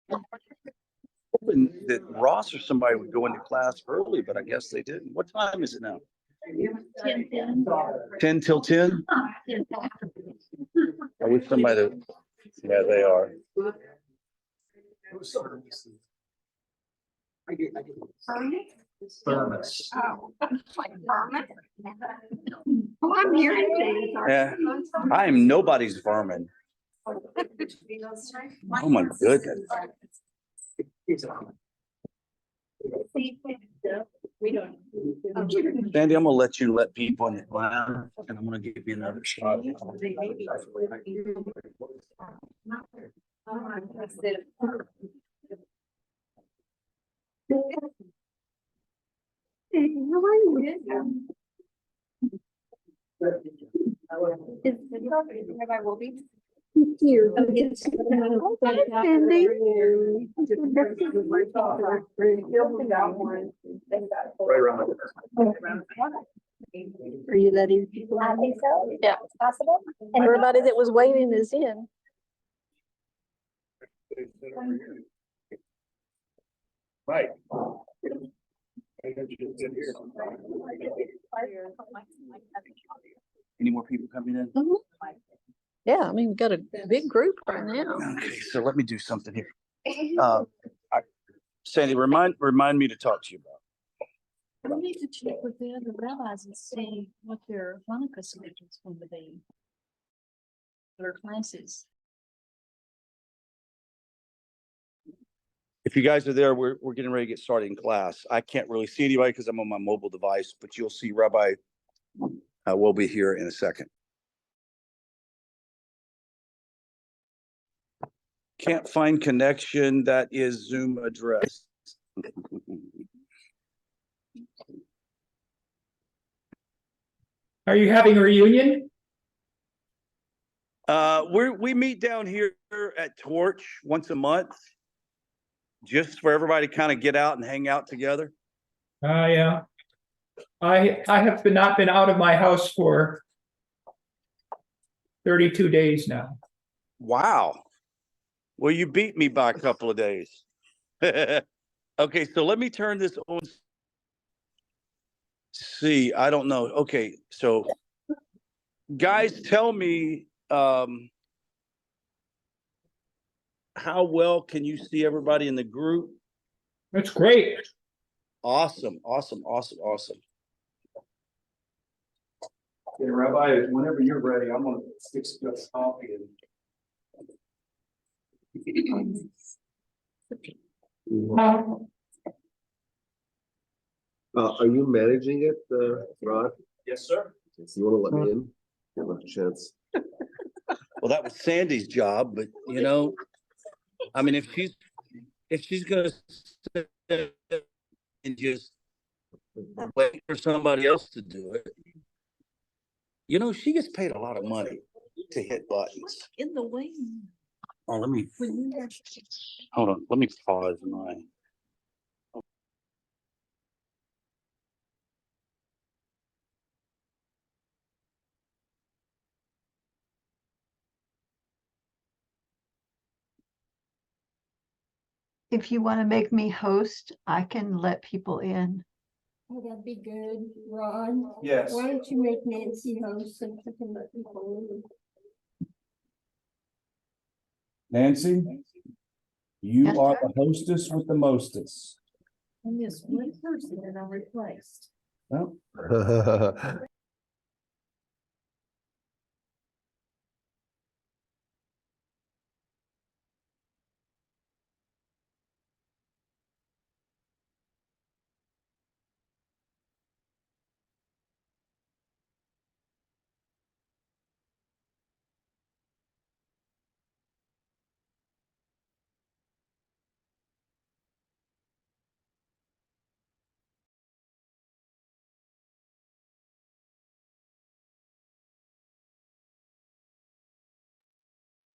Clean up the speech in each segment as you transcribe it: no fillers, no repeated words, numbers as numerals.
hoping that Ross or somebody would go into class early, but I guess they didn't. What time is it now? 10 till 10? I wish somebody to, yeah, they are. Thermos. Oh, like vermin. Oh, I'm hearing things. Yeah, I am nobody's vermin. Oh my goodness. Sandy, I'm gonna let you let people in the lounge and I'm gonna give you another shot. I will be. Here. Right around. Are you letting people? I think so. Yeah. It's possible. And Everybody that was waiting is in. Right. Any more people coming in? Yeah, I mean, we've got a big group right now. Okay, so let me do something here. Sandy, remind me to talk to you about. We need to check with the other rabbis and see what their Hanukkah schedule is going to be. Their classes. If you guys are there, we're getting ready to get started in class. I can't really see anybody because I'm on my mobile device, but you'll see Rabbi will be here in a second. Can't find connection. That is Zoom address. Are you having a reunion? We meet down here at Torch once a month, just for everybody to kind of get out and hang out together. Yeah. I have not been out of my house for 32 days now. Wow. Well, you beat me by a couple of days. Okay, so let me turn this on. See, I don't know. Okay, so guys, tell me how well can you see everybody in the group? That's great. Awesome. Okay, Rabbi, whenever you're ready, I'm gonna fix this coffee and. Are you managing it, Rod? Yes, sir. If you want to let me in, give a chance. Well, that was Sandy's job, but you know, I mean, if she's gonna sit and just wait for somebody else to do it, you know, she gets paid a lot of money to hit buttons. In the wing. Oh, let me When you have hold on. Let me pause my. If you want to make me host, I can let people in. Oh, that'd be good, Ron. Yes. Why don't you make Nancy host so she can let people in? Nancy, you Yes, are sir. the hostess with the mostest. And this one person that I replaced. Well,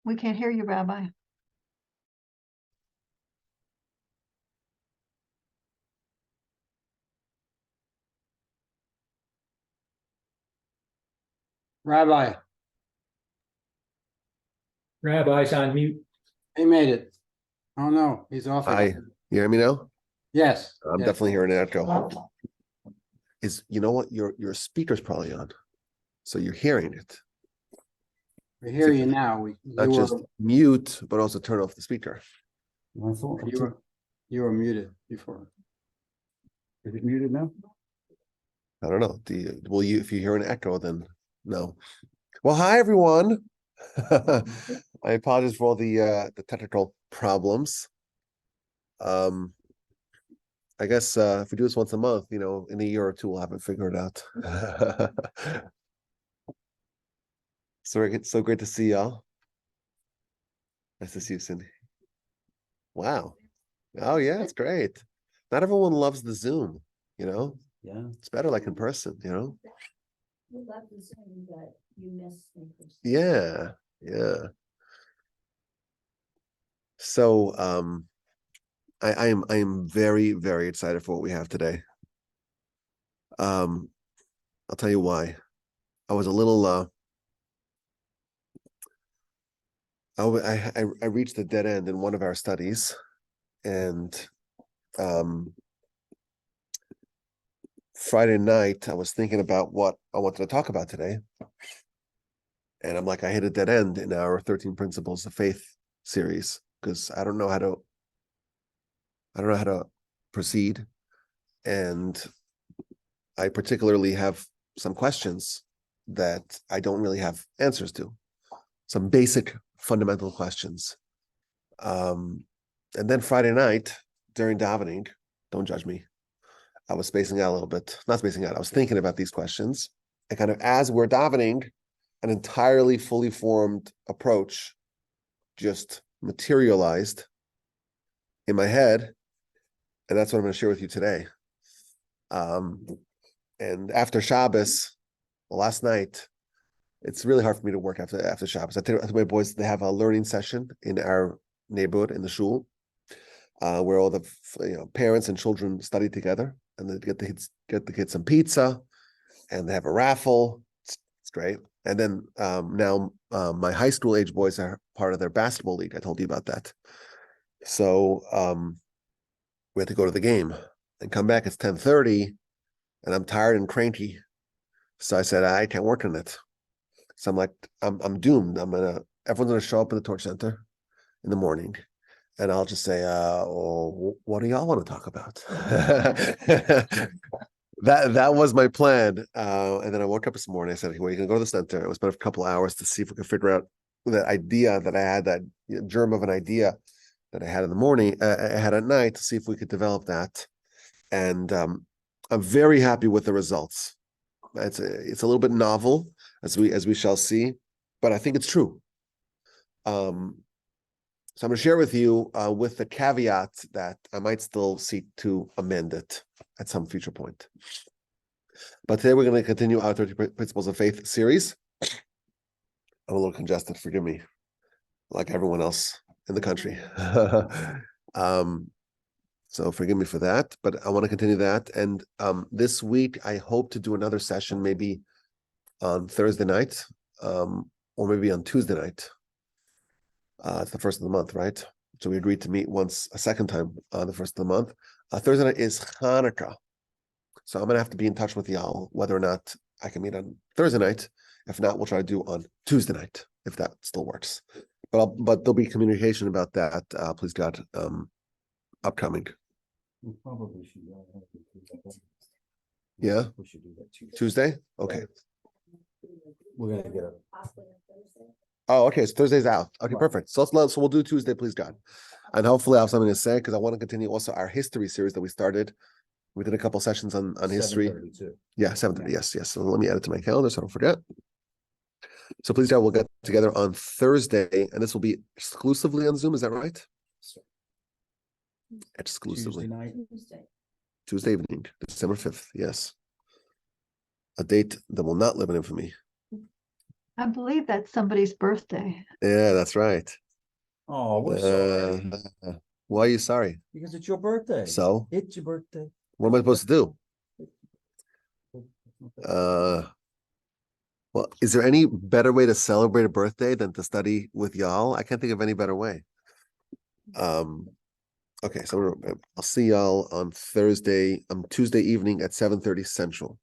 We can't hear you, Rabbi. Rabbi, Rabbi's on mute. he made it. Oh, no, he's off. Hi, again. you hear me now? Yes. I'm yes. definitely hearing an echo. You know what? Your speaker's probably on. So you're hearing it. We hear you now. Not just mute, but also turn off the speaker. I thought, You were muted before. is it muted now? I don't know. If you hear an echo, then no. Well, hi everyone. I apologize for all the technical problems. I guess if we do this once a month, in a year or two, we'll have it figured out. So great to see y'all. Nice to see you, Cindy. Wow. Oh yeah, it's great. Not everyone loves the Zoom, Yeah. It's better like in person, We love the Zoom, but you miss speakers. Yeah, yeah. So I am very, very excited for what we have today. I'll tell you why. I was a little I reached a dead end in one of our studies, and Friday night I was thinking about what I wanted to talk about today. And I'm like, I hit a dead end in our 13 Principles of Faith series because I don't know how to proceed. And I particularly have some questions that I don't really have answers to. Some basic fundamental questions. And then Friday night during davening, don't judge me, I was spacing out a little bit. Not spacing out, I was thinking about these questions. And kind of as we're davening, an entirely fully formed approach just materialized in my head. And that's what I'm going to share with you today. And after Shabbos, last night, it's really hard for me to work after Shabbos. I tell my boys, they have a learning session in our neighborhood in the shul, where all the parents and children study together, and they get the kids some pizza, and they have a raffle. It's great. And then now my high school age boys are part of their basketball league. I told you about that. So we had to go to the game and come back. It's 10:30, and I'm tired and cranky. So I said I can't work on it. So I'm like, I'm doomed. Everyone's gonna show up in the torch center in the morning, and I'll just say, what do y'all want to talk about? That was my plan. And then I woke up this morning. I said, well, you can go to the center. It was about a couple hours to see if we could figure out that idea that I had, that germ of an idea that I had in the morning, I had at night, to see if we could develop that. And I'm very happy with the results. It's a little bit novel, as we shall see, but I think it's true. So I'm going to share with you with the caveat that I might still seek to amend it at some future point. But today we're going to continue our 30 Principles of Faith series. I'm a little congested, forgive me, like everyone else in the country. So forgive me for that, but I want to continue that. And this week, I hope to do another session, maybe on Thursday night, or maybe on Tuesday night. It's the first of the month, right? So we agreed to meet a second time on the first of the month. Thursday night is Hanukkah. So I'm going to have to be in touch with y'all whether or not I can meet on Thursday night. If not, we'll try to do on Tuesday night, if that still works. But there'll be communication about that, please God, upcoming. We probably should. Yeah? We should do that Tuesday? Okay. We're gonna get a. Oh, okay. So Thursday's out. Okay, Right. perfect. So we'll do Tuesday, please God. And hopefully I have something to say, because I want to continue also our history series that we started. We did a couple sessions on history. 7:32. Yeah, 7:30. Yes. So let me add it to my calendar so I don't forget. So please God, we'll get together on Thursday, and this will be exclusively on Zoom. Is that right? Exclusively. Tuesday night. Tuesday evening, December 5th. Yes. A date that will not live in infamy. I believe that's somebody's birthday. Yeah, that's right. Oh, we're sorry. Why are you sorry? Because it's your birthday. So It's your birthday. what am I supposed to do? Well, is there any better way to celebrate a birthday than to study with y'all? I can't think of any better way. Okay, so I'll see y'all on Tuesday evening at 7:30 Central.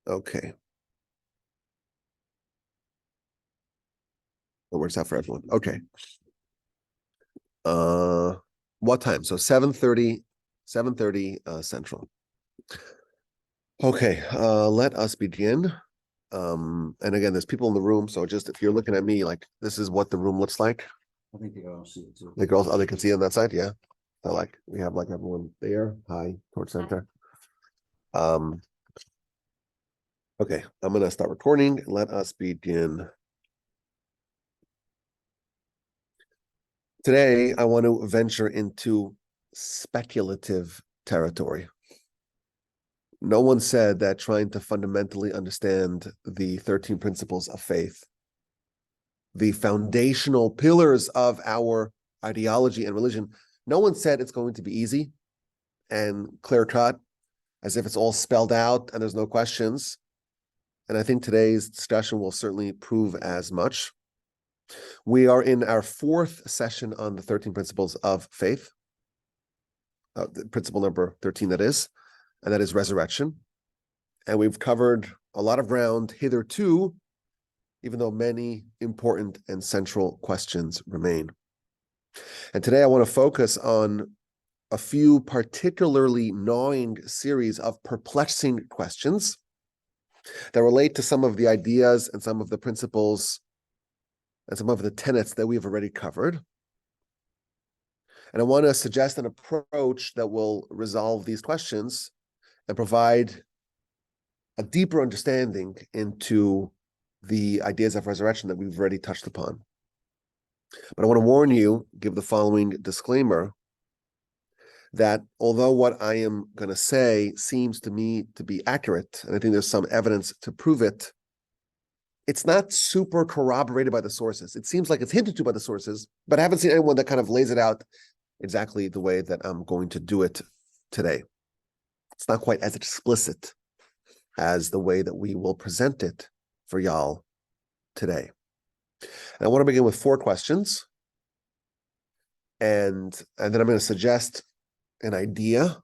Okay. It works out for everyone. Okay. What time? So 7:30 Central. Okay, let us begin. And again, there's people in the room, so just if you're looking at me, like this is what the room looks like. I think they all see it too. The girls, they can see on that side, yeah. So like we have like everyone there, hi, towards center. Okay, I'm gonna start recording. Let us begin. Today, I want to venture into speculative territory. No one said that trying to fundamentally understand the 13 principles of faith, the foundational pillars of our ideology and religion, no one said it's going to be easy and clear-cut, as if it's all spelled out and there's no questions. And I think today's discussion will certainly prove as much. We are in our fourth session on the 13 principles of faith, principle number 13 that is, and that is resurrection. And we've covered a lot of ground hitherto, even though many important and central questions remain. And today I want to focus on a few particularly gnawing series of perplexing questions that relate to some of the ideas and some of the principles and some of the tenets that we've already covered. And I want to suggest an approach that will resolve these questions and provide a deeper understanding into the ideas of resurrection that we've already touched upon. But I want to warn you, give the following disclaimer, that although what I am going to say seems to me to be accurate, and I think there's some evidence to prove it, it's not super corroborated by the sources. It seems like it's hinted to by the sources, but I haven't seen anyone that kind of lays it out exactly the way that I'm going to do it today. It's not quite as explicit as the way that we will present it for y'all today. And I want to begin with 4 questions. And then I'm going to suggest an idea.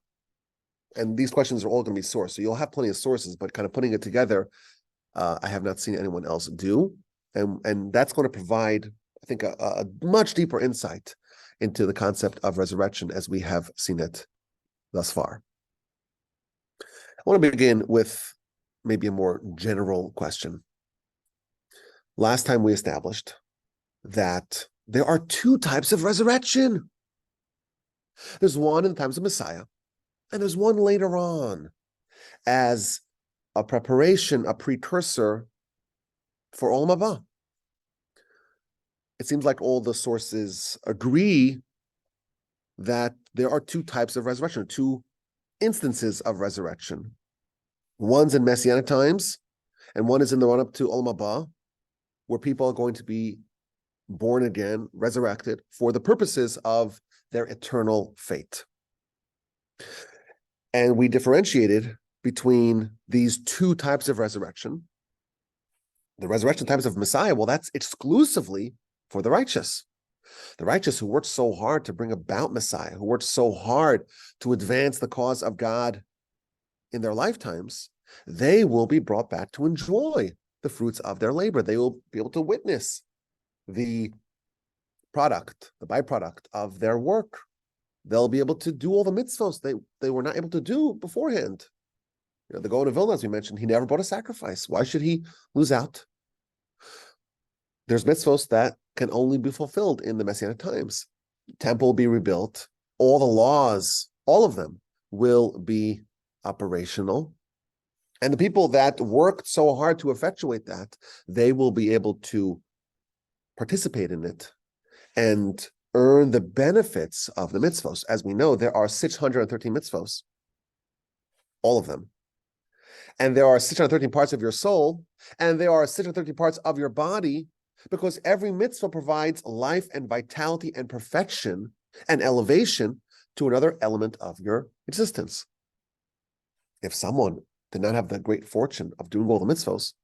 And these questions are all going to be sourced. So you'll have plenty of sources, but kind of putting it together, I have not seen anyone else do. And that's going to provide, I think, a much deeper insight into the concept of resurrection as we have seen it thus far. I want to begin with maybe a more general question. Last time we established that there are 2 types of resurrection. There's one in the times of Messiah, and there's one later on as a preparation, a precursor for Olam Haba. It seems like all the sources agree that there are 2 types of resurrection, 2 instances of resurrection. One's in Messianic times, and one is in the run-up to Olam Haba, where people are going to be born again, resurrected, for the purposes of their eternal fate. And we differentiated between these 2 types of resurrection. The resurrection types of Messiah, well, that's exclusively for the righteous. The righteous who worked so hard to bring about Messiah, who worked so hard to advance the cause of God in their lifetimes, they will be brought back to enjoy the fruits of their labor. They will be able to witness the product, the byproduct of their work. They'll be able to do all the mitzvos they were not able to do beforehand. You know, the Gaon of Vilna, as we mentioned, he never brought a sacrifice. Why should he lose out? There's mitzvos that can only be fulfilled in the Messianic times. Temple will be rebuilt. All the laws, all of them, will be operational. And the people that worked so hard to effectuate that, they will be able to participate in it and earn the benefits of the mitzvos. As we know, there are 613 mitzvos, all of them. And there are 613 parts of your soul, and there are 613 parts of your body, because every mitzvah provides life and vitality and perfection and elevation to another element of your existence. If someone did not have the great fortune of doing all the mitzvos,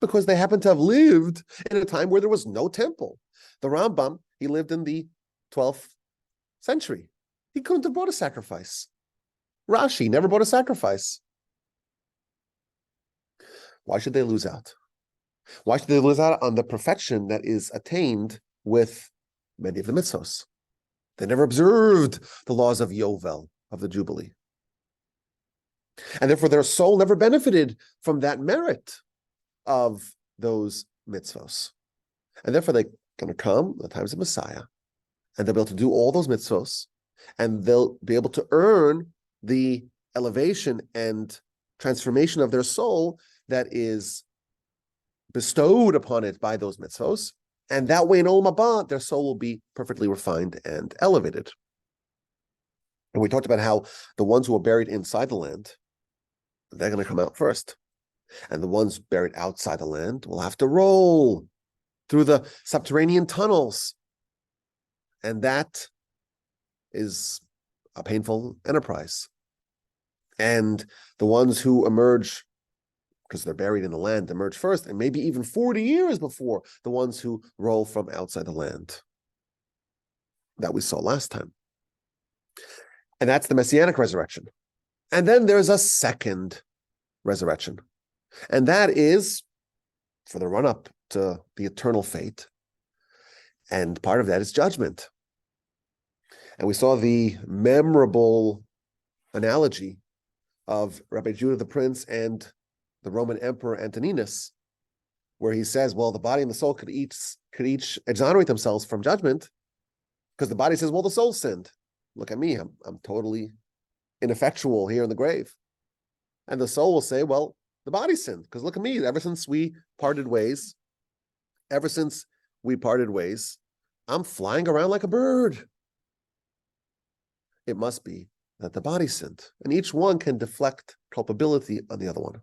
because they happen to have lived in a time where there was no temple, The Rambam, he lived in the 12th century. He couldn't have brought a sacrifice. Rashi never brought a sacrifice. Why should they lose out? Why should they lose out on the perfection that is attained with many of the mitzvos? They never observed the laws of Yovel, of the Jubilee. And therefore their soul never benefited from that merit of those mitzvos. And therefore they're going to come the times of Messiah, and they'll be able to do all those mitzvos, and they'll be able to earn the elevation and transformation of their soul that is bestowed upon it by those mitzvos. And that way in Olam Haba, their soul will be perfectly refined and elevated. And we talked about how the ones who are buried inside the land, they're going to come out first. And the ones buried outside the land will have to roll through the subterranean tunnels. And that is a painful enterprise. And the ones who emerge, because they're buried in the land, emerge first, and maybe even 40 years before the ones who roll from outside the land. That we saw last time. And that's the Messianic resurrection. And then there's a second resurrection. And that is for the run-up to the eternal fate. And part of that is judgment. And we saw the memorable analogy of Rabbi Judah the Prince and the Roman Emperor Antoninus, where he says, well, the body and the soul could each exonerate themselves from judgment, because the body says, well, the soul sinned. Look at me, I'm totally ineffectual here in the grave. And the soul will say, well, the body sinned, because look at me, ever since we parted ways, I'm flying around like a bird. It must be that the body sinned. And each one can deflect culpability on the other one.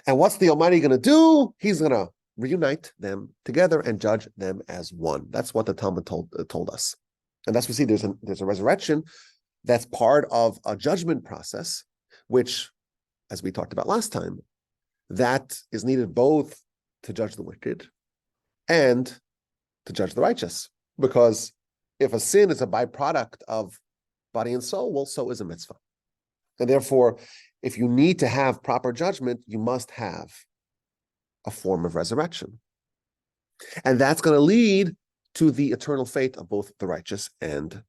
And what's the Almighty going to do? He's going to reunite them together and judge them as one. That's what the Talmud told us. And that's what we see. There's a resurrection that's part of a judgment process, which, as we talked about last time, that is needed both to judge the wicked and to judge the righteous. Because if a sin is a byproduct of body and soul, well, so is a mitzvah. And therefore, if you need to have proper judgment, you must have a form of resurrection. And that's going to lead to the eternal fate of both the righteous and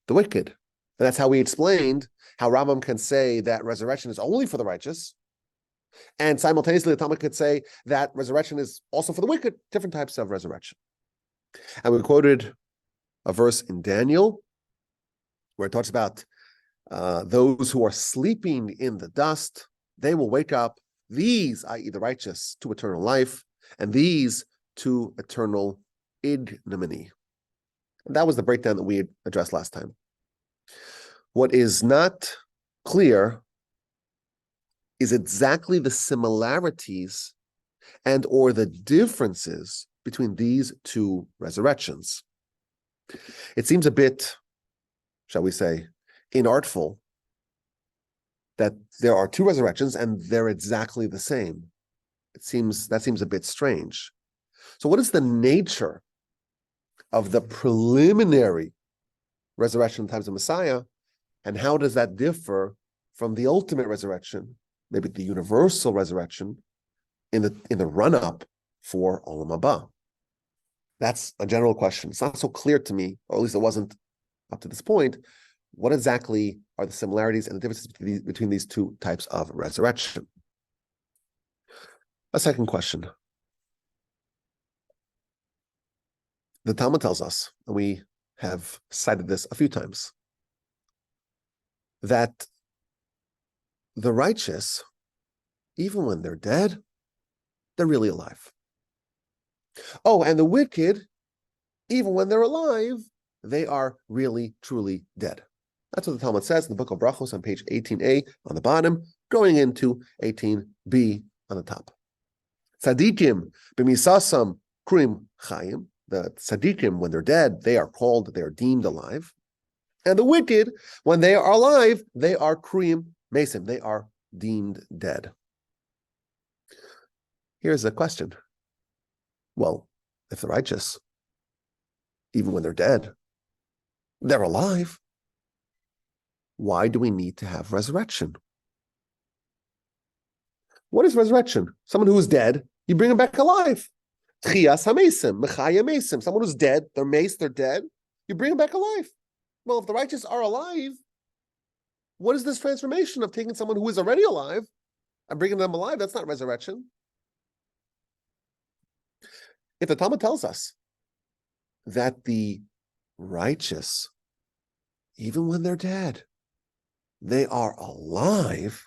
the wicked. And that's how we explained how Rambam can say that resurrection is only for the righteous, and simultaneously the Talmud could say that resurrection is also for the wicked, different types of resurrection. And we quoted a verse in Daniel where it talks about those who are sleeping in the dust, they will wake up, these, i.e. the righteous, to eternal life, and these to eternal ignominy. And that was the breakdown that we had addressed last time. What is not clear is exactly the similarities and or the differences between these two resurrections. It seems a bit, shall we say, inartful that there are two resurrections and they're exactly the same. That seems a bit strange. So what is the nature of the preliminary resurrection in times of Messiah, and how does that differ from the ultimate resurrection, maybe the universal resurrection in the run-up for Olam Haba? That's a general question. It's not so clear to me, or at least it wasn't up to this point. What exactly are the similarities and the differences between these two types of resurrection? A second question. The Talmud tells us, and we have cited this a few times, that the righteous, even when they're dead, they're really alive. Oh, and the wicked, even when they're alive, they are really, truly dead. That's what the Talmud says in the book of Brachos on page 18a on the bottom, going into 18b on the top. Tzadikim b'misasam krim chayim. The tzadikim, when they're dead, they are deemed alive. And the wicked, when they are alive, they are krim mesim. They are deemed dead. Here's a question. Well, if the righteous even when they're dead. They're alive. Why do we need to have resurrection? What is resurrection? Someone who is dead, you bring him back alive. Tchias hamesim, mechaya mesim. Someone who's dead, they're maced, they're dead, you bring him back alive. Well, if the righteous are alive, what is this transformation of taking someone who is already alive and bringing them alive? That's not resurrection. If the Talmud tells us that the righteous, even when they're dead, they are alive,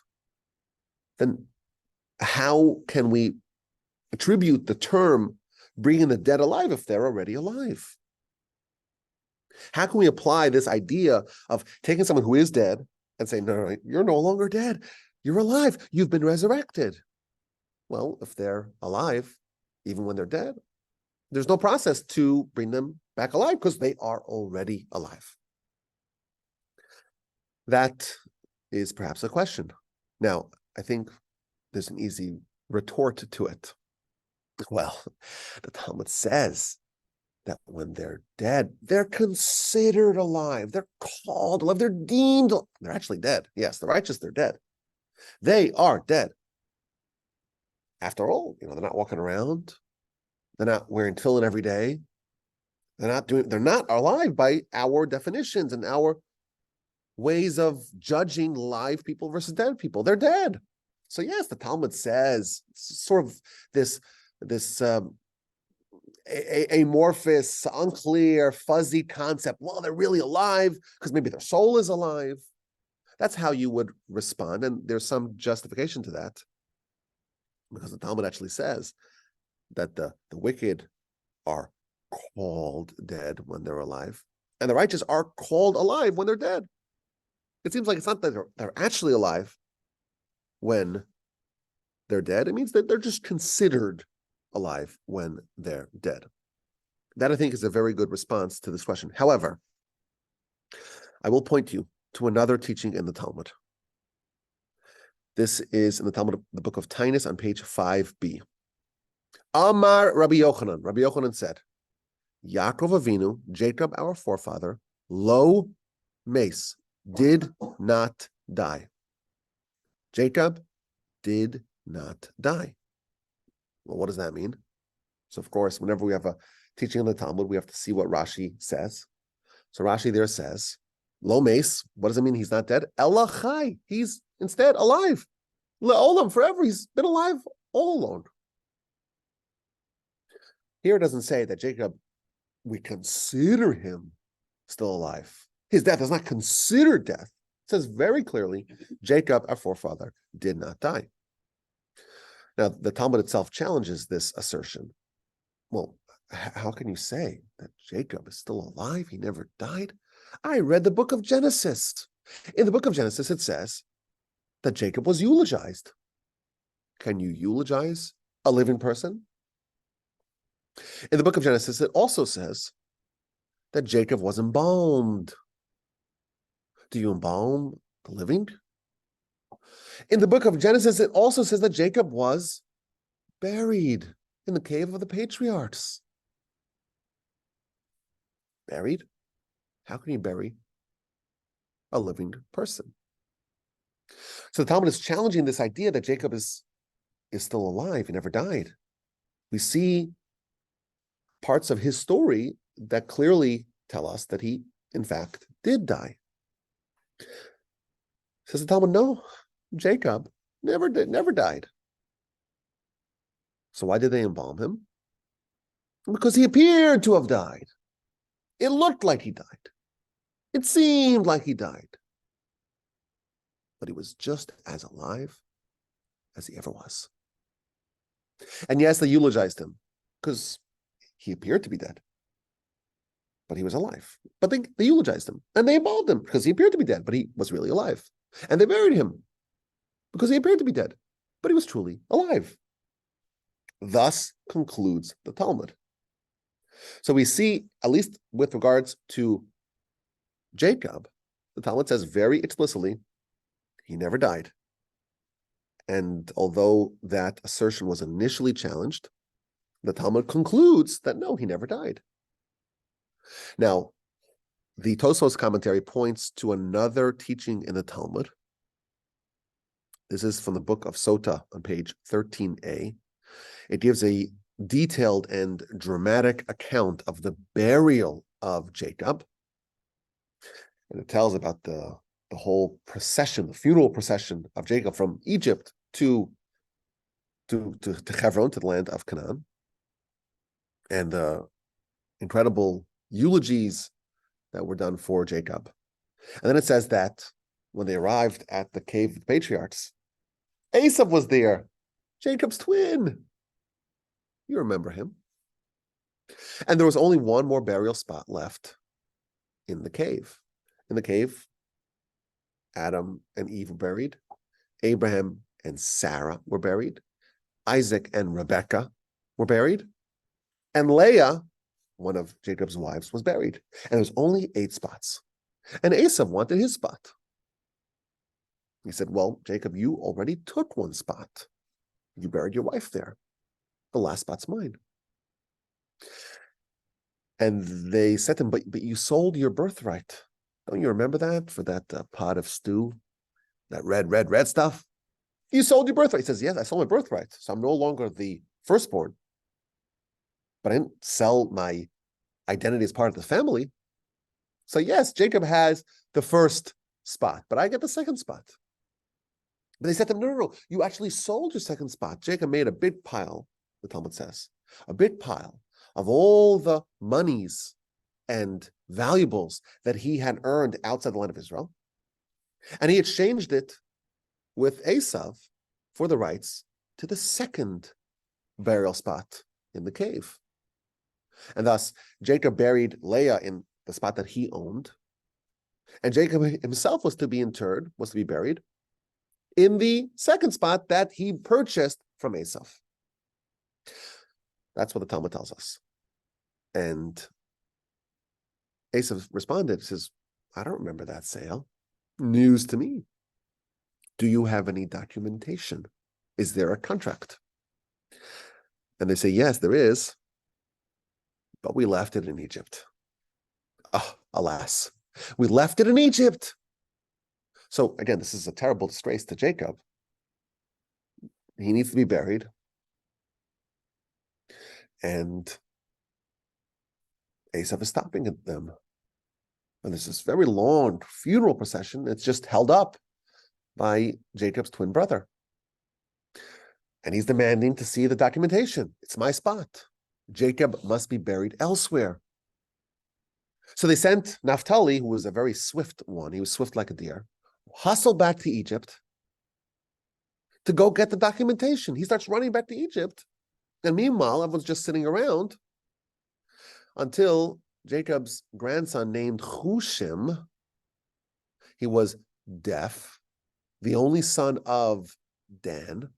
then how can we attribute the term bringing the dead alive if they're already alive? How can we apply this idea of taking someone who is dead and saying, no, you're no longer dead, you're alive, you've been resurrected? Well, if they're alive, even when they're dead, there's no process to bring them back alive because they are already alive. That is perhaps a question. Now, I think there's an easy retort to it. Well, the Talmud says that when they're dead, they're considered alive. They're called alive. They're deemed. They're actually dead. Yes, the righteous, they're dead. They are dead. After all, they're not walking around. They're not wearing tefillin every day. They're not alive by our definitions and our ways of judging live people versus dead people. They're dead. So yes, the Talmud says sort of this amorphous, unclear, fuzzy concept. Well, they're really alive because maybe their soul is alive. That's how you would respond, and there's some justification to that, because the Talmud actually says that the wicked are called dead when they're alive, and the righteous are called alive when they're dead. It seems like it's not that they're actually alive when they're dead. It means that they're just considered alive when they're dead. That, I think, is a very good response to this question. However, I will point you to another teaching in the Talmud. This is in the Talmud, the book of Tainus, on page 5b. Amar Rabbi Yochanan. Rabbi Yochanan said, Yaakov Avinu, Jacob, our forefather, lo mace, did not die. Jacob did not die. Well, what does that mean? So, of course, whenever we have a teaching in the Talmud, we have to see what Rashi says. So Rashi there says, lo mace, what does it mean he's not dead? Ela chai, he's instead alive. Le'olam, forever, he's been alive all along. Here it doesn't say that Jacob, we consider him still alive. His death is not considered death. It says very clearly, Jacob, our forefather, did not die. Now, the Talmud itself challenges this assertion. Well, how can you say that Jacob is still alive? He never died. I read the book of Genesis. In the book of Genesis, it says that Jacob was eulogized. Can you eulogize a living person? In the book of Genesis, it also says that Jacob was embalmed. Do you embalm the living? In the book of Genesis, it also says that Jacob was buried in the cave of the patriarchs. Buried? How can you bury a living person? So the Talmud is challenging this idea that Jacob is still alive. He never died. We see parts of his story that clearly tell us that he, in fact, did die. Says the Talmud, no, Jacob never died. So why did they embalm him? Because he appeared to have died. It looked like he died. It seemed like he died. But he was just as alive as he ever was. And yes, they eulogized him because he appeared to be dead. But he was alive. But they eulogized him and they embalmed him because he appeared to be dead, but he was really alive. And they buried him because he appeared to be dead, but he was truly alive. Thus concludes the Talmud. So we see, at least with regards to Jacob, the Talmud says very explicitly, he never died. And although that assertion was initially challenged, the Talmud concludes that no, he never died. Now, the Tosfos commentary points to another teaching in the Talmud. This is from the book of Sota on page 13a. It gives a detailed and dramatic account of the burial of Jacob. And it tells about the whole procession, the funeral procession of Jacob from Egypt to Hebron, to the land of Canaan. And the incredible eulogies that were done for Jacob. And then it says that when they arrived at the cave of the patriarchs, Esav was there, Jacob's twin. You remember him. And there was only one more burial spot left in the cave. In the cave, Adam and Eve were buried. Abraham and Sarah were buried. Isaac and Rebekah were buried. And Leah, one of Jacob's wives, was buried. And there was only 8 spots. And Esav wanted his spot. He said, well, Jacob, you already took one spot. You buried your wife there. The last spot's mine. And they said to him, but you sold your birthright. Don't you remember that for that pot of stew? That red stuff? You sold your birthright. He says, yes, I sold my birthright. So I'm no longer the firstborn. But I didn't sell my identity as part of the family. So yes, Jacob has the first spot, but I get the second spot. But they said to him, no, you actually sold your second spot. Jacob made a big pile, the Talmud says, a big pile of all the monies and valuables that he had earned outside the land of Israel. And he exchanged it with Esav for the rights to the second burial spot in the cave. And thus, Jacob buried Leah in the spot that he owned. And Jacob himself was to be interred, was to be buried in the second spot that he purchased from Esav. That's what the Talmud tells us. And Esav responded, says, I don't remember that sale. News to me. Do you have any documentation? Is there a contract? And they say, yes, there is. But we left it in Egypt. Oh, alas. We left it in Egypt. So again, this is a terrible disgrace to Jacob. He needs to be buried. And Esav is stopping at them. And there's this very long funeral procession. It's just held up by Jacob's twin brother. And he's demanding to see the documentation. It's my spot. Jacob must be buried elsewhere. So they sent Naphtali, who was a very swift one, he was swift like a deer, hustled back to Egypt to go get the documentation. He starts running back to Egypt. And meanwhile, everyone's just sitting around until Jacob's grandson named Hushim, he was deaf, the only son of Dan.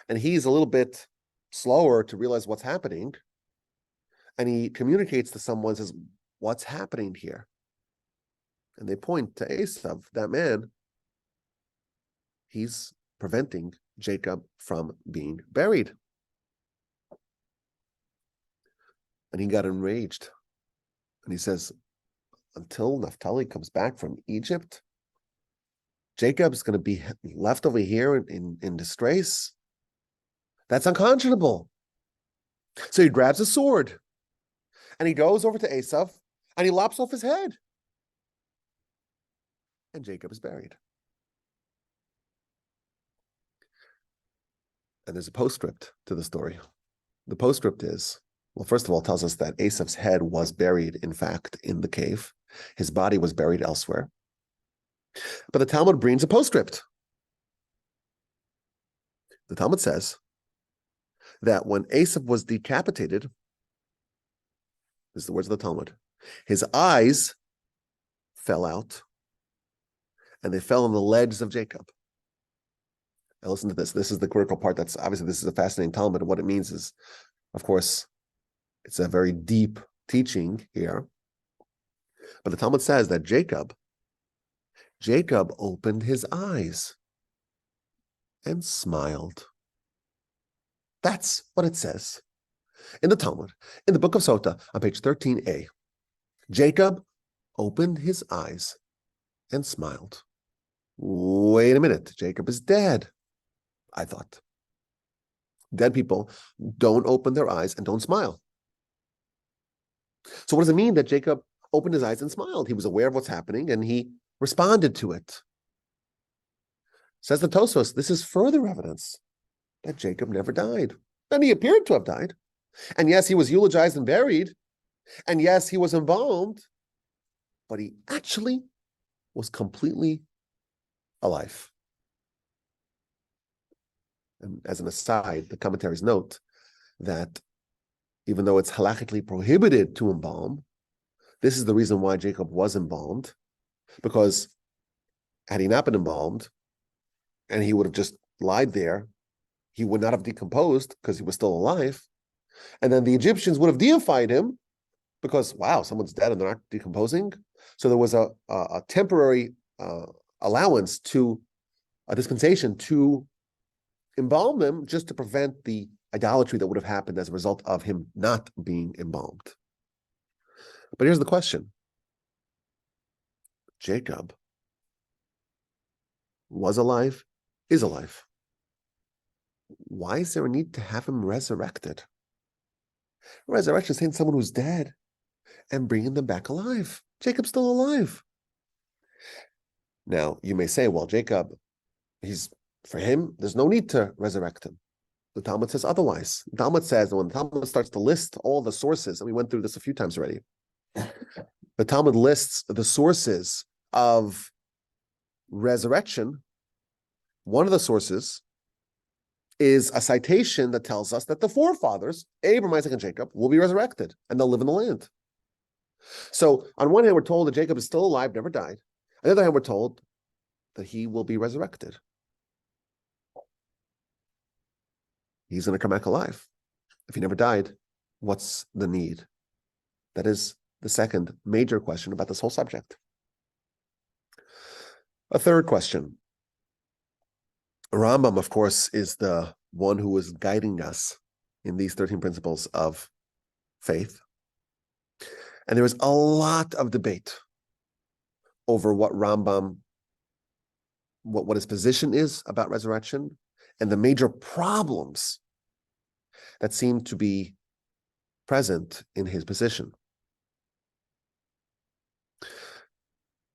And he's a little bit slower to realize what's happening. And he communicates to someone, says, what's happening here? And they point to Esav, that man. He's preventing Jacob from being buried. And he got enraged. And he says, until Naphtali comes back from Egypt, Jacob's going to be left over here in disgrace. That's unconscionable. So he grabs a sword and he goes over to Esav and he lops off his head. And Jacob is buried. And there's a postscript to the story. The postscript is, well, first of all, it tells us that Esav's head was buried, in fact, in the cave. His body was buried elsewhere. But the Talmud brings a postscript. The Talmud says that when Esav was decapitated, this is the words of the Talmud, his eyes fell out and they fell on the legs of Jacob. Now listen to this. This is the critical part. That's obviously, this is a fascinating Talmud. And what it means is, of course, it's a very deep teaching here. But the Talmud says that Jacob opened his eyes and smiled. That's what it says in the Talmud, in the book of Sota, on page 13a. Jacob opened his eyes and smiled. Wait a minute, Jacob is dead, I thought. Dead people don't open their eyes and don't smile. So what does it mean that Jacob opened his eyes and smiled? He was aware of what's happening and he responded to it. Says the Tosfos, this is further evidence that Jacob never died. And he appeared to have died. And yes, he was eulogized and buried. And yes, he was embalmed. But he actually was completely alive. And as an aside, the commentaries note that even though it's halachically prohibited to embalm, this is the reason why Jacob was embalmed, because had he not been embalmed and he would have just lied there, he would not have decomposed because he was still alive. And then the Egyptians would have deified him because, wow, someone's dead and they're not decomposing. So there was a temporary allowance to a dispensation to embalm them just to prevent the idolatry that would have happened as a result of him not being embalmed. But here's the question. Jacob was alive, is alive. Why is there a need to have him resurrected? Resurrection is saying someone who's dead and bringing them back alive. Jacob's still alive. Now, you may say, well, Jacob, for him, there's no need to resurrect him. The Talmud says otherwise. The Talmud says, when the Talmud starts to list all the sources, and we went through this a few times already, the Talmud lists the sources of resurrection. One of the sources is a citation that tells us that the forefathers, Abraham, Isaac, and Jacob, will be resurrected, and they'll live in the land. So, on one hand, we're told that Jacob is still alive, never died. On the other hand, we're told that he will be resurrected. He's going to come back alive. If he never died, what's the need? That is the second major question about this whole subject. A third question. Rambam, of course, is the one who is guiding us in these 13 principles of faith. And there is a lot of debate over what Rambam, what his position is about resurrection, and the major problems that seem to be present in his position.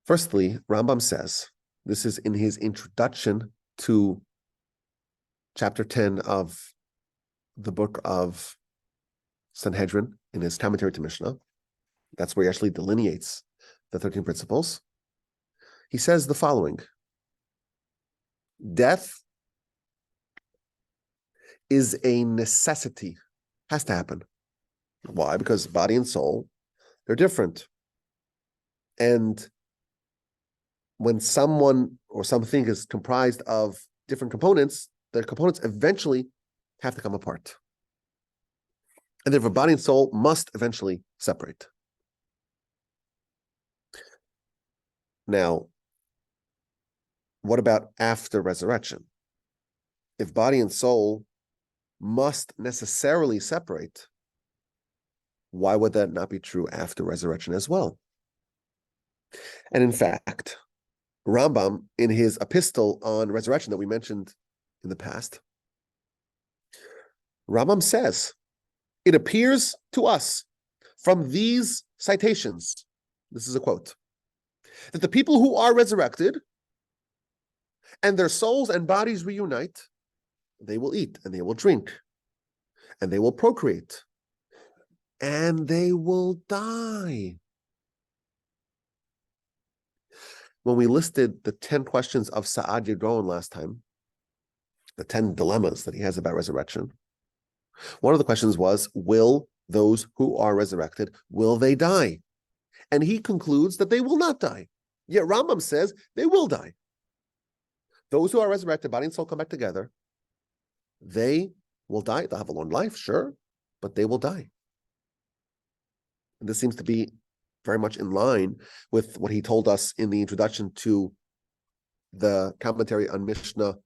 Firstly, Rambam says, this is in his introduction to chapter 10 of the book of Sanhedrin, in his commentary to Mishnah. That's where he actually delineates the 13 principles. He says the following: death is a necessity, has to happen. Why? Because body and soul, they're different. And when someone or something is comprised of different components, the components eventually have to come apart. And therefore, body and soul must eventually separate. Now, what about after resurrection? If body and soul must necessarily separate, why would that not be true after resurrection as well? And in fact, Rambam, in his epistle on resurrection that we mentioned in the past, Rambam says, it appears to us from these citations, this is a quote, that the people who are resurrected and their souls and bodies reunite, they will eat and they will drink and they will procreate and they will die. When we listed the 10 questions of Sa'ad Yadron last time, the 10 dilemmas that he has about resurrection, one of the questions was, will those who are resurrected, will they die? And he concludes that they will not die. Yet Rambam says they will die. Those who are resurrected, body and soul come back together, they will die. They'll have a long life, sure, but they will die. And this seems to be very much in line with what he told us in the introduction to the commentary on Mishnah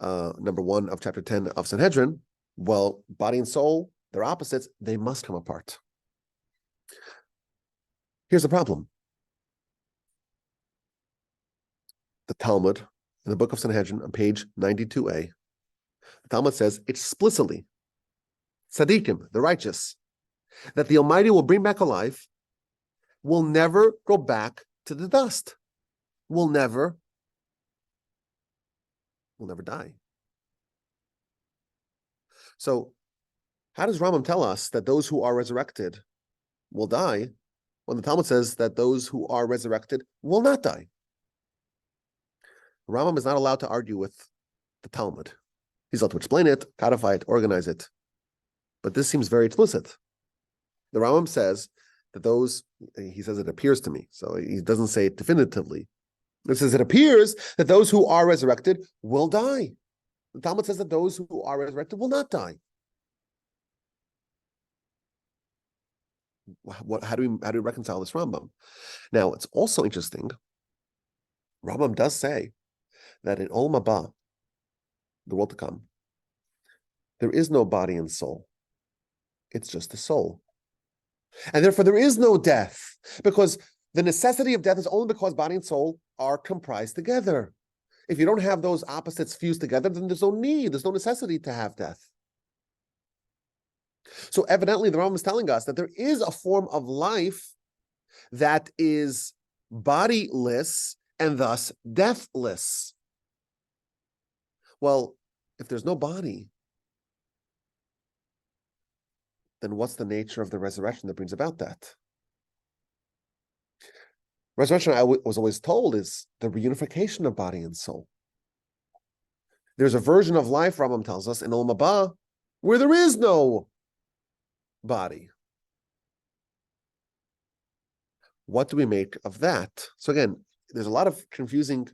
number 1 of chapter 10 of Sanhedrin. Well, body and soul, they're opposites, they must come apart. Here's the problem. The Talmud, in the book of Sanhedrin, on page 92a, the Talmud says explicitly, tzaddikim, the righteous, that the Almighty will bring back alive, will never go back to the dust, will never die. So, how does Rambam tell us that those who are resurrected will die when the Talmud says that those who are resurrected will not die? Rambam is not allowed to argue with the Talmud. He's allowed to explain it, codify it, organize it. But this seems very explicit. The Rambam says that those, he says it appears to me, so he doesn't say it definitively. It says it appears that those who are resurrected will die. The Talmud says that those who are resurrected will not die. How do we reconcile this Rambam? Now, it's also interesting. Rambam does say that in Olam Haba, the world to come, there is no body and soul. It's just the soul. And therefore, there is no death, because the necessity of death is only because body and soul are comprised together. If you don't have those opposites fused together, then there's no need, there's no necessity to have death. So evidently, the Rambam is telling us that there is a form of life that is bodiless and thus deathless. Well, if there's no body, then what's the nature of the resurrection that brings about that? Resurrection, I was always told, is the reunification of body and soul. There's a version of life, Rambam tells us, in Olam Haba, where there is no body. What do we make of that? So again, there's a lot of confusing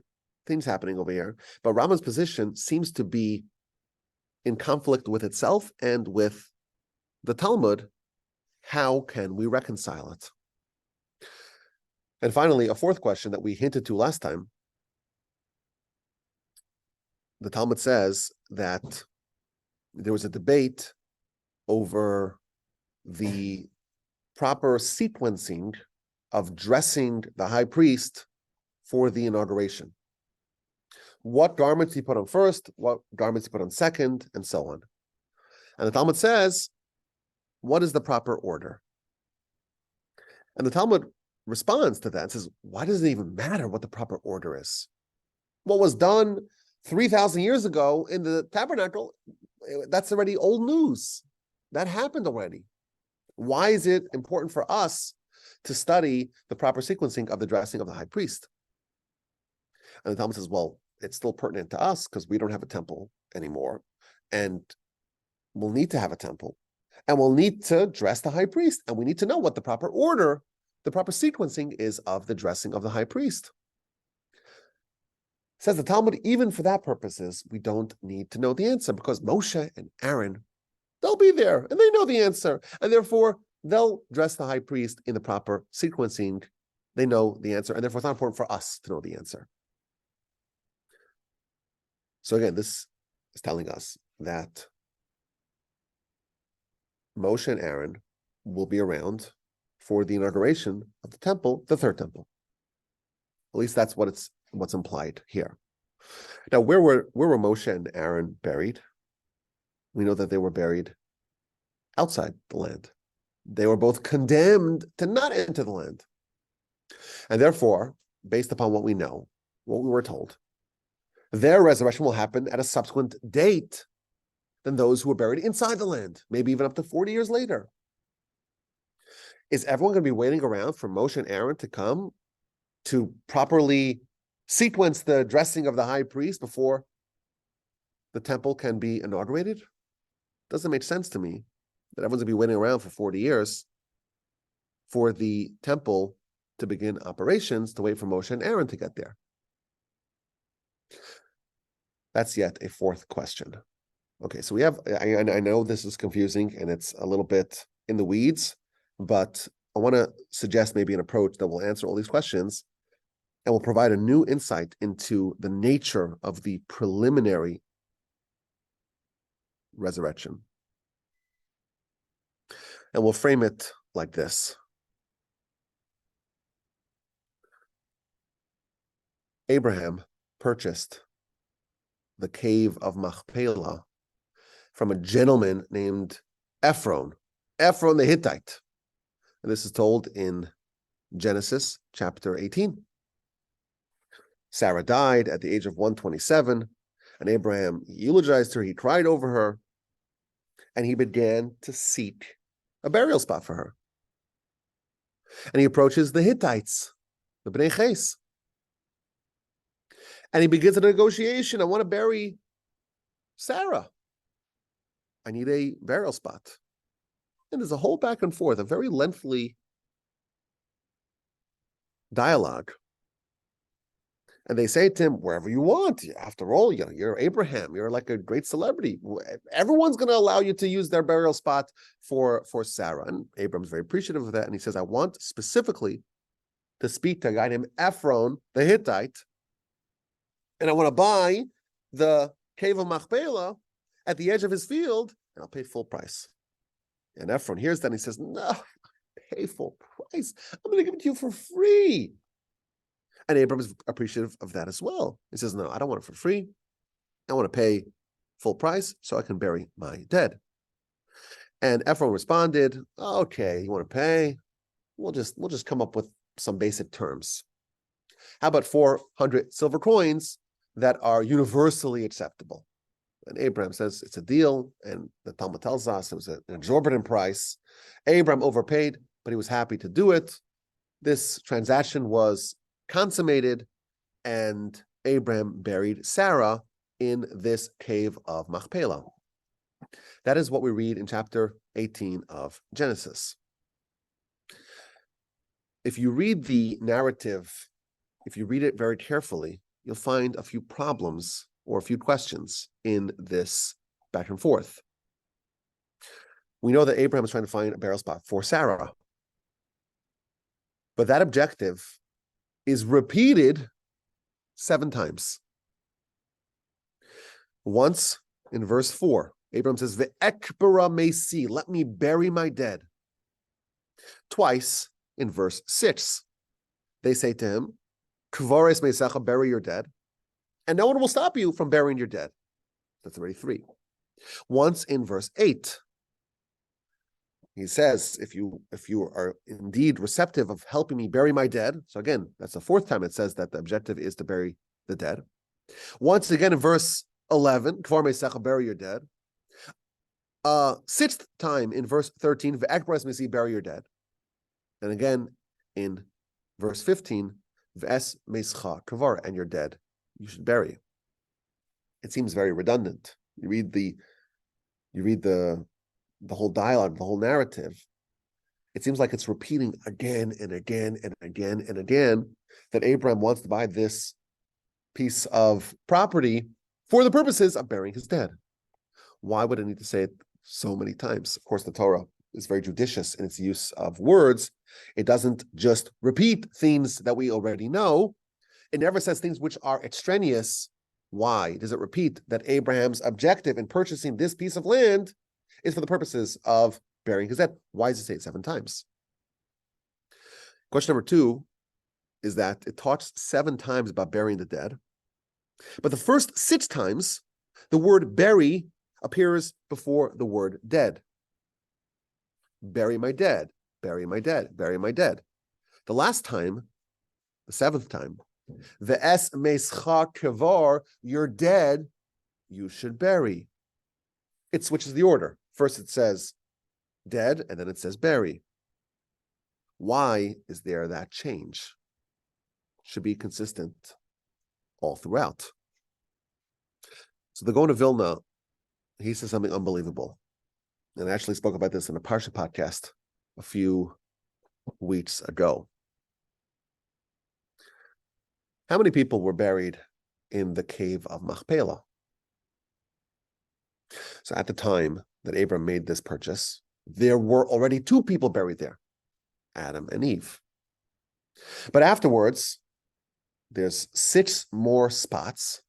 things happening over here, but Rambam's position seems to be in conflict with itself and with the Talmud. How can we reconcile it? And finally, a fourth question that we hinted to last time. The Talmud says that there was a debate over the proper sequencing of dressing the high priest for the inauguration. What garments he put on first, what garments he put on second, and so on. And the Talmud says, what is the proper order? And the Talmud responds to that and says, why does it even matter what the proper order is? What was done 3,000 years ago in the tabernacle, that's already old news. That happened already. Why is it important for us to study the proper sequencing of the dressing of the high priest? And the Talmud says, well, it's still pertinent to us because we don't have a temple anymore. And we'll need to have a temple. And we'll need to dress the high priest. And we need to know what the proper order, the proper sequencing is of the dressing of the high priest. Says the Talmud, even for that purposes, we don't need to know the answer because Moshe and Aaron, they'll be there and they know the answer. And therefore, they'll dress the high priest in the proper sequencing. They know the answer. And therefore, it's not important for us to know the answer. So again, this is telling us that Moshe and Aaron will be around for the inauguration of the temple, the third temple. At least that's what's implied here. Now, where were Moshe and Aaron buried? We know that they were buried outside the land. They were both condemned to not enter the land. And therefore, based upon what we know, what we were told, their resurrection will happen at a subsequent date than those who were buried inside the land, maybe even up to 40 years later. Is everyone going to be waiting around for Moshe and Aaron to come to properly sequence the dressing of the high priest before the temple can be inaugurated? Doesn't make sense to me that everyone's going to be waiting around for 40 years for the temple to begin operations to wait for Moshe and Aaron to get there. That's yet a fourth question. Okay, so we have, I know this is confusing and it's a little bit in the weeds, but I want to suggest maybe an approach that will answer all these questions and will provide a new insight into the nature of the preliminary resurrection. And we'll frame it like this. Abraham purchased the cave of Machpelah from a gentleman named Ephron the Hittite. And this is told in Genesis chapter 18. Sarah died at the age of 127, and Abraham eulogized her, he cried over her, and he began to seek a burial spot for her. And he approaches the Hittites, the Bnei Ches. And he begins a negotiation. I want to bury Sarah. I need a burial spot. And there's a whole back and forth, a very lengthy dialogue. And they say to him, wherever you want. After all, you're Abraham. You're like a great celebrity. Everyone's going to allow you to use their burial spot for Sarah. And Abraham's very appreciative of that. And he says, I want specifically to speak to a guy named Ephron, the Hittite. And I want to buy the cave of Machpelah at the edge of his field, and I'll pay full price. And Ephron hears that and he says, no, pay full price. I'm going to give it to you for free. And Abram is appreciative of that as well. He says, no, I don't want it for free. I want to pay full price so I can bury my dead. And Ephron responded, okay, you want to pay? We'll just come up with some basic terms. How about 400 silver coins that are universally acceptable? And Abraham says it's a deal, and the Talmud tells us it was an exorbitant price. Abraham overpaid, but he was happy to do it. This transaction was consummated, and Abraham buried Sarah in this cave of Machpelah. That is what we read in chapter 18 of Genesis. If you read the narrative, if you read it very carefully, you'll find a few problems or a few questions in this back and forth. We know that Abraham is trying to find a burial spot for Sarah. But that objective is repeated 7 times. Once in verse 4, Abraham says, Ve'ekbara mesi, let me bury my dead. Twice in verse 6, they say to him, Kvares mesecha, bury your dead, and no one will stop you from burying your dead. That's already 3. Once in verse 8, he says, if you are indeed receptive of helping me bury my dead, so again, that's the 4th time it says that the objective is to bury the dead. Once again in verse 11, Kvar mesecha, bury your dead. 6th time in verse 13, Ve'ekbras mesi, bury your dead. And again in verse 15, Ve'es meischa kvar, and you're dead, you should bury. It seems very redundant. You read the whole dialogue, the whole narrative. It seems like it's repeating again and again and again and again that Abraham wants to buy this piece of property for the purposes of burying his dead. Why would it need to say it so many times? Of course, the Torah is very judicious in its use of words. It doesn't just repeat themes that we already know. It never says things which are extraneous. Why does it repeat that Abraham's objective in purchasing this piece of land is for the purposes of burying his dead? Why does it say it 7 times? Question number 2 is that it talks 7 times about burying the dead, but the first 6 times, the word bury appears before the word dead. Bury my dead, bury my dead, bury my dead. The last time, the 7th time, Ve'es meischa kevar, you're dead, you should bury. It switches the order. First it says dead, and then it says bury. Why is there that change? Should be consistent all throughout. So the Gaon of Vilna, he says something unbelievable. And I actually spoke about this in a Parsha podcast a few weeks ago. How many people were buried in the cave of Machpelah? So at the time that Abram made this purchase, there were already 2 people buried there, Adam and Eve. But afterwards, there's 6 more spots: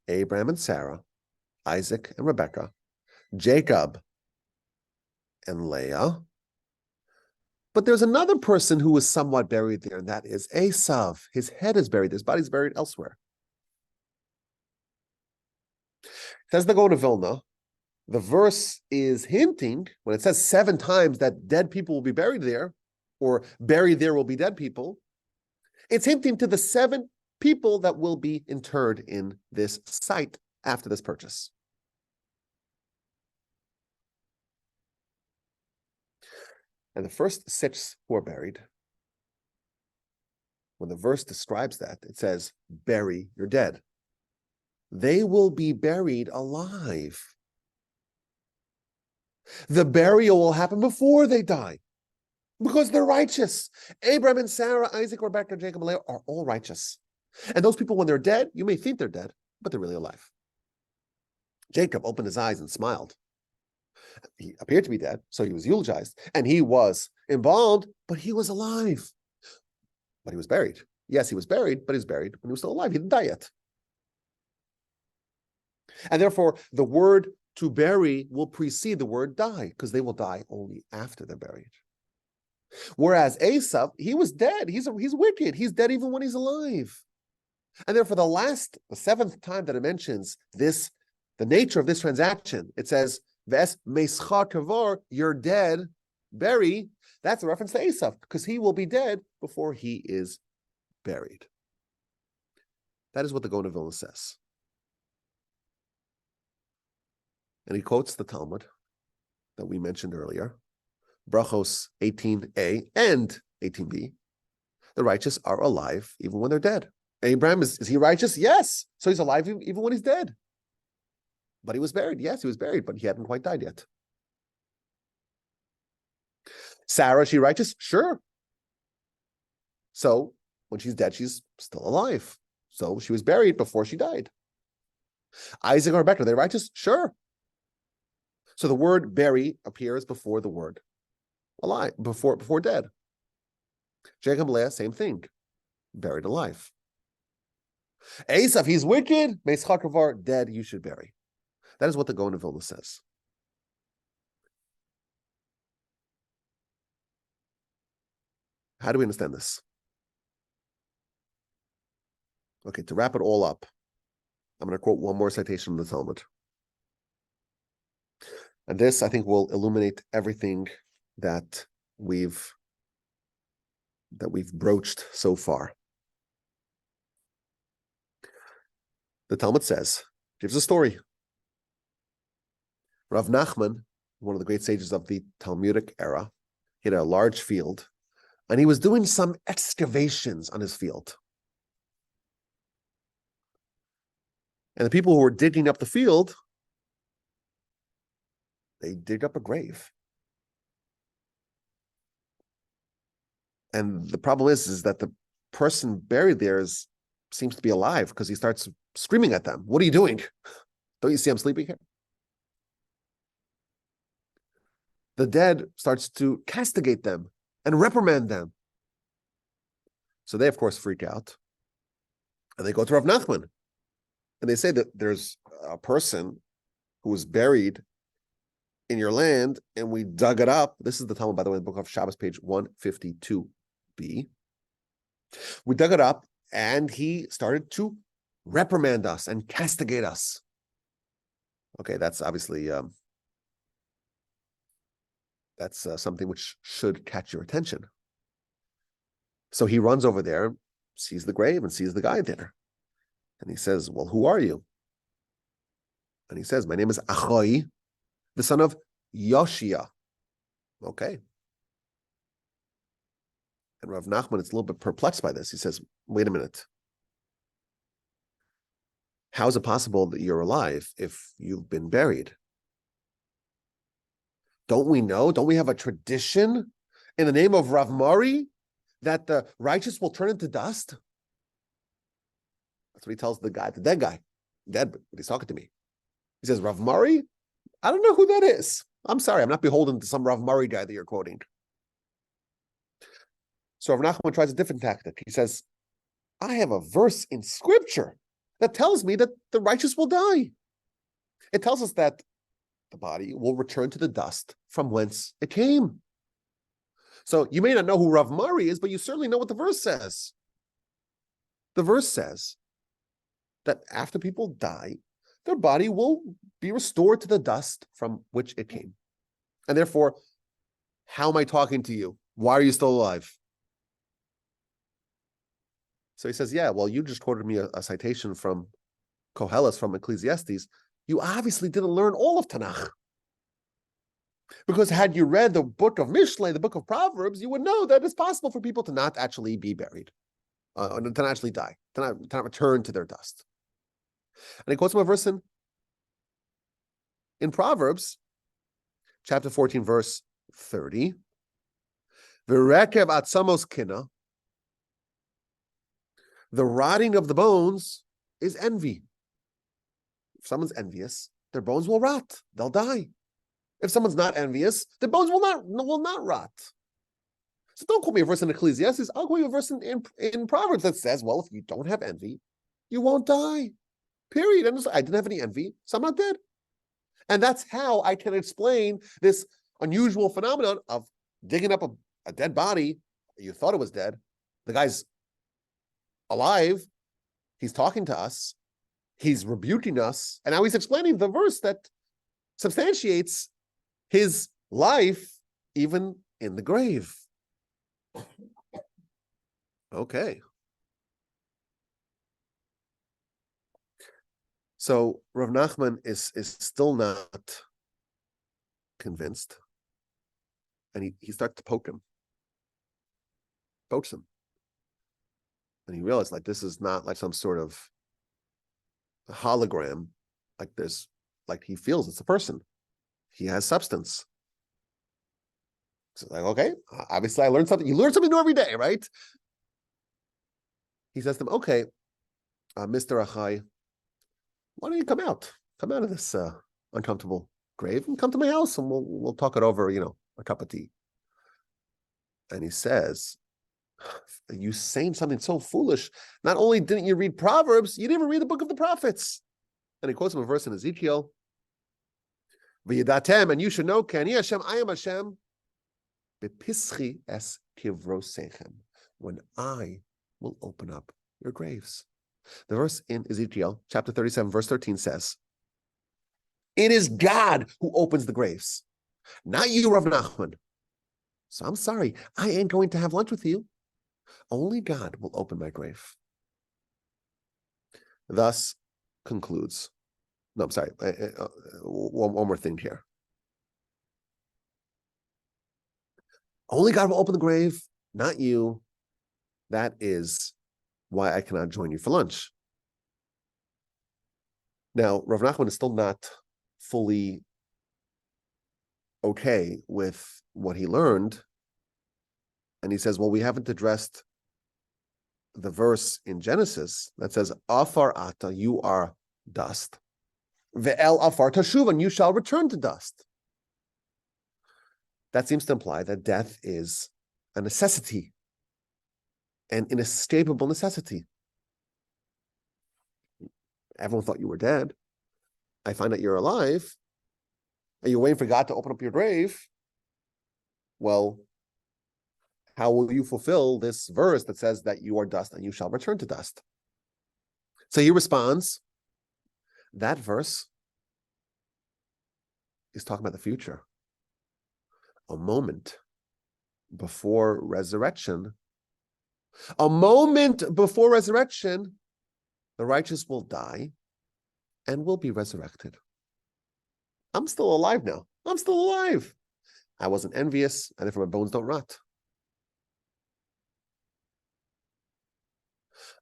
Abraham and Sarah, Isaac and Rebekah, Jacob and Leah, But there's another person who was somewhat buried there, and that is Esav. His head is buried. His body's buried elsewhere. Says the Gaon of Vilna, the verse is hinting, when it says 7 times that dead people will be buried there, or buried there will be dead people, it's hinting to the 7 people that will be interred in this site after this purchase. And the first 6 who are buried, when the verse describes that, it says, bury your dead. They will be buried alive. The burial will happen before they die, because they're righteous. Abraham and Sarah, Isaac, Rebekah, Jacob, and Leah are all righteous. And those people, when they're dead, you may think they're dead, but they're really alive. Jacob opened his eyes and smiled. He appeared to be dead, so he was eulogized, and he was embalmed, but he was alive. But he was buried. Yes, he was buried, but he was buried when he was still alive. He didn't die yet. And therefore, the word to bury will precede the word die, because they will die only after they're buried. Whereas Esav, he was dead. He's wicked. He's dead even when he's alive. And therefore, the 7th time that it mentions this, the nature of this transaction, it says, Ves meischa kavar, you're dead, bury. That's a reference to Esav, because he will be dead before he is buried. That is what the Gaon of Vilna says. And he quotes the Talmud that we mentioned earlier, Brachos 18a and 18b. The righteous are alive even when they're dead. Abraham, is he righteous? Yes. So he's alive even when he's dead. But he was buried. Yes, he was buried, but he hadn't quite died yet. Sarah, is she righteous? Sure. So when she's dead, she's still alive. So she was buried before she died. Isaac and Rebekah, are they righteous? Sure. So the word bury appears before the word alive, before dead. Jacob and Leah, same thing. Buried alive. Esav, he's wicked. Meischa kavar, dead, you should bury. That is what the Gaon of Vilna says. How do we understand this? Okay, to wrap it all up, I'm going to quote one more citation from the Talmud. And this, I think, will illuminate everything that we've broached so far. The Talmud gives a story. Rav Nachman, one of the great sages of the Talmudic era, he had a large field, and he was doing some excavations on his field. And the people who were digging up the field, they dig up a grave. And the problem is that the person buried there seems to be alive, because he starts screaming at them. What are you doing? Don't you see I'm sleeping here? The dead starts to castigate them and reprimand them. So they, of course, freak out. And they go to Rav Nachman. And they say that there's a person who was buried in your land, and we dug it up. This is the Talmud, by the way, in the book of Shabbos, page 152b. We dug it up, and he started to reprimand us and castigate us. Okay, that's obviously something which should catch your attention. So he runs over there, sees the grave, and sees the guy there. And he says, well, who are you? And he says, my name is Achai, the son of Yoshia. Okay. And Rav Nachman is a little bit perplexed by this. He says, wait a minute. How is it possible that you're alive if you've been buried? Don't we know? Don't we have a tradition in the name of Rav Mari that the righteous will turn into dust? That's what he tells the dead guy. Dead, but he's talking to me. He says, Rav Mari? I don't know who that is. I'm sorry, I'm not beholden to some Rav Mari guy that you're quoting. So Rav Nachman tries a different tactic. He says, I have a verse in scripture that tells me that the righteous will die. It tells us that the body will return to the dust from whence it came. So you may not know who Rav Mari is, but you certainly know what the verse says. The verse says that after people die, their body will be restored to the dust from which it came. And therefore, how am I talking to you? Why are you still alive? So he says, yeah, well, you just quoted me a citation from Koheles, from Ecclesiastes. You obviously didn't learn all of Tanakh. Because had you read the book of Mishlei, the book of Proverbs, you would know that it's possible for people to not actually be buried, to not actually die, to not return to their dust. And he quotes from a verse in Proverbs, chapter 14, verse 30. V'rekev atzamos kina. The rotting of the bones is envy. If someone's envious, their bones will rot. They'll die. If someone's not envious, their bones will not rot. So don't quote me a verse in Ecclesiastes. I'll quote you a verse in Proverbs that says, well, if you don't have envy, you won't die. Period. And I didn't have any envy, so I'm not dead. And that's how I can explain this unusual phenomenon of digging up a dead body. You thought it was dead. The guy's alive. He's talking to us. He's rebuking us. And now he's explaining the verse that substantiates his life even in the grave. Okay. So Rav Nachman is still not convinced. And he starts to poke him. Pokes him. And he realized, like, this is not like some sort of a hologram. Like this, like he feels it's a person. He has substance. So like, okay, obviously I learned something. You learn something new every day, right? He says to him, okay, Mr. Achai, why don't you come out? Come out of this uncomfortable grave and come to my house and we'll talk it over, a cup of tea. And he says, are you saying something so foolish? Not only didn't you read Proverbs, you didn't even read the book of the prophets. And he quotes him a verse in Ezekiel. V'yidatem, and you should know, Kani Hashem, I am Hashem. Bepischi es kivrosechem, when I will open up your graves. The verse in Ezekiel, chapter 37, verse 13 says, it is God who opens the graves, not you, Rav Nachman. So I'm sorry, I ain't going to have lunch with you. Only God will open my grave. Thus concludes. No, I'm sorry. One more thing here. Only God will open the grave, not you. That is why I cannot join you for lunch. Now, Rav Nachman is still not fully okay with what he learned. And he says, well, we haven't addressed the verse in Genesis that says, Afar ata, you are dust. Ve'el afar tashuvan, you shall return to dust. That seems to imply that death is a necessity, an inescapable necessity. Everyone thought you were dead. I find that you're alive. Are you waiting for God to open up your grave? Well, how will you fulfill this verse that says that you are dust and you shall return to dust? So he responds, that verse is talking about the future. A moment before resurrection. A moment before resurrection, the righteous will die and will be resurrected. I'm still alive now. I'm still alive. I wasn't envious, and therefore my bones don't rot.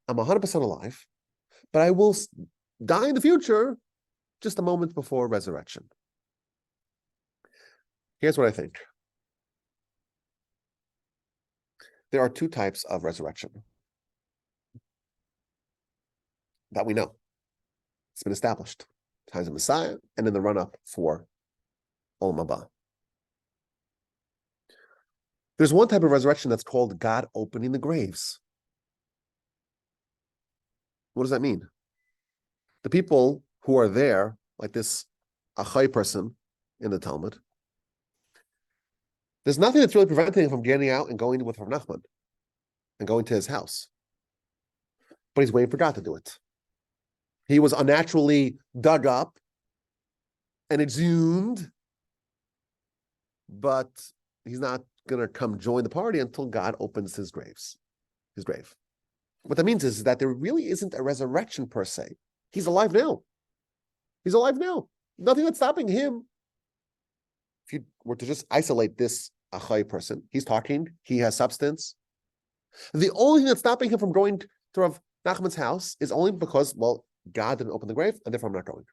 I'm 100% alive, but I will die in the future just a moment before resurrection. Here's what I think. There are two types of resurrection that we know. It's been established. Times of Messiah and in the run-up for Olam Haba. There's one type of resurrection that's called God opening the graves. What does that mean? The people who are there, like this Achai person in the Talmud, There's nothing that's really preventing him from getting out and going with Rav Nachman and going to his house. But he's waiting for God to do it. He was unnaturally dug up and exhumed, but he's not going to come join the party until God opens his grave. What that means is that there really isn't a resurrection per se. He's alive now. He's alive now. Nothing that's stopping him. If you were to just isolate this Achai person, he's talking, he has substance. The only thing that's stopping him from going to Rav Nachman's house is only because, well, God didn't open the grave, and therefore I'm not going.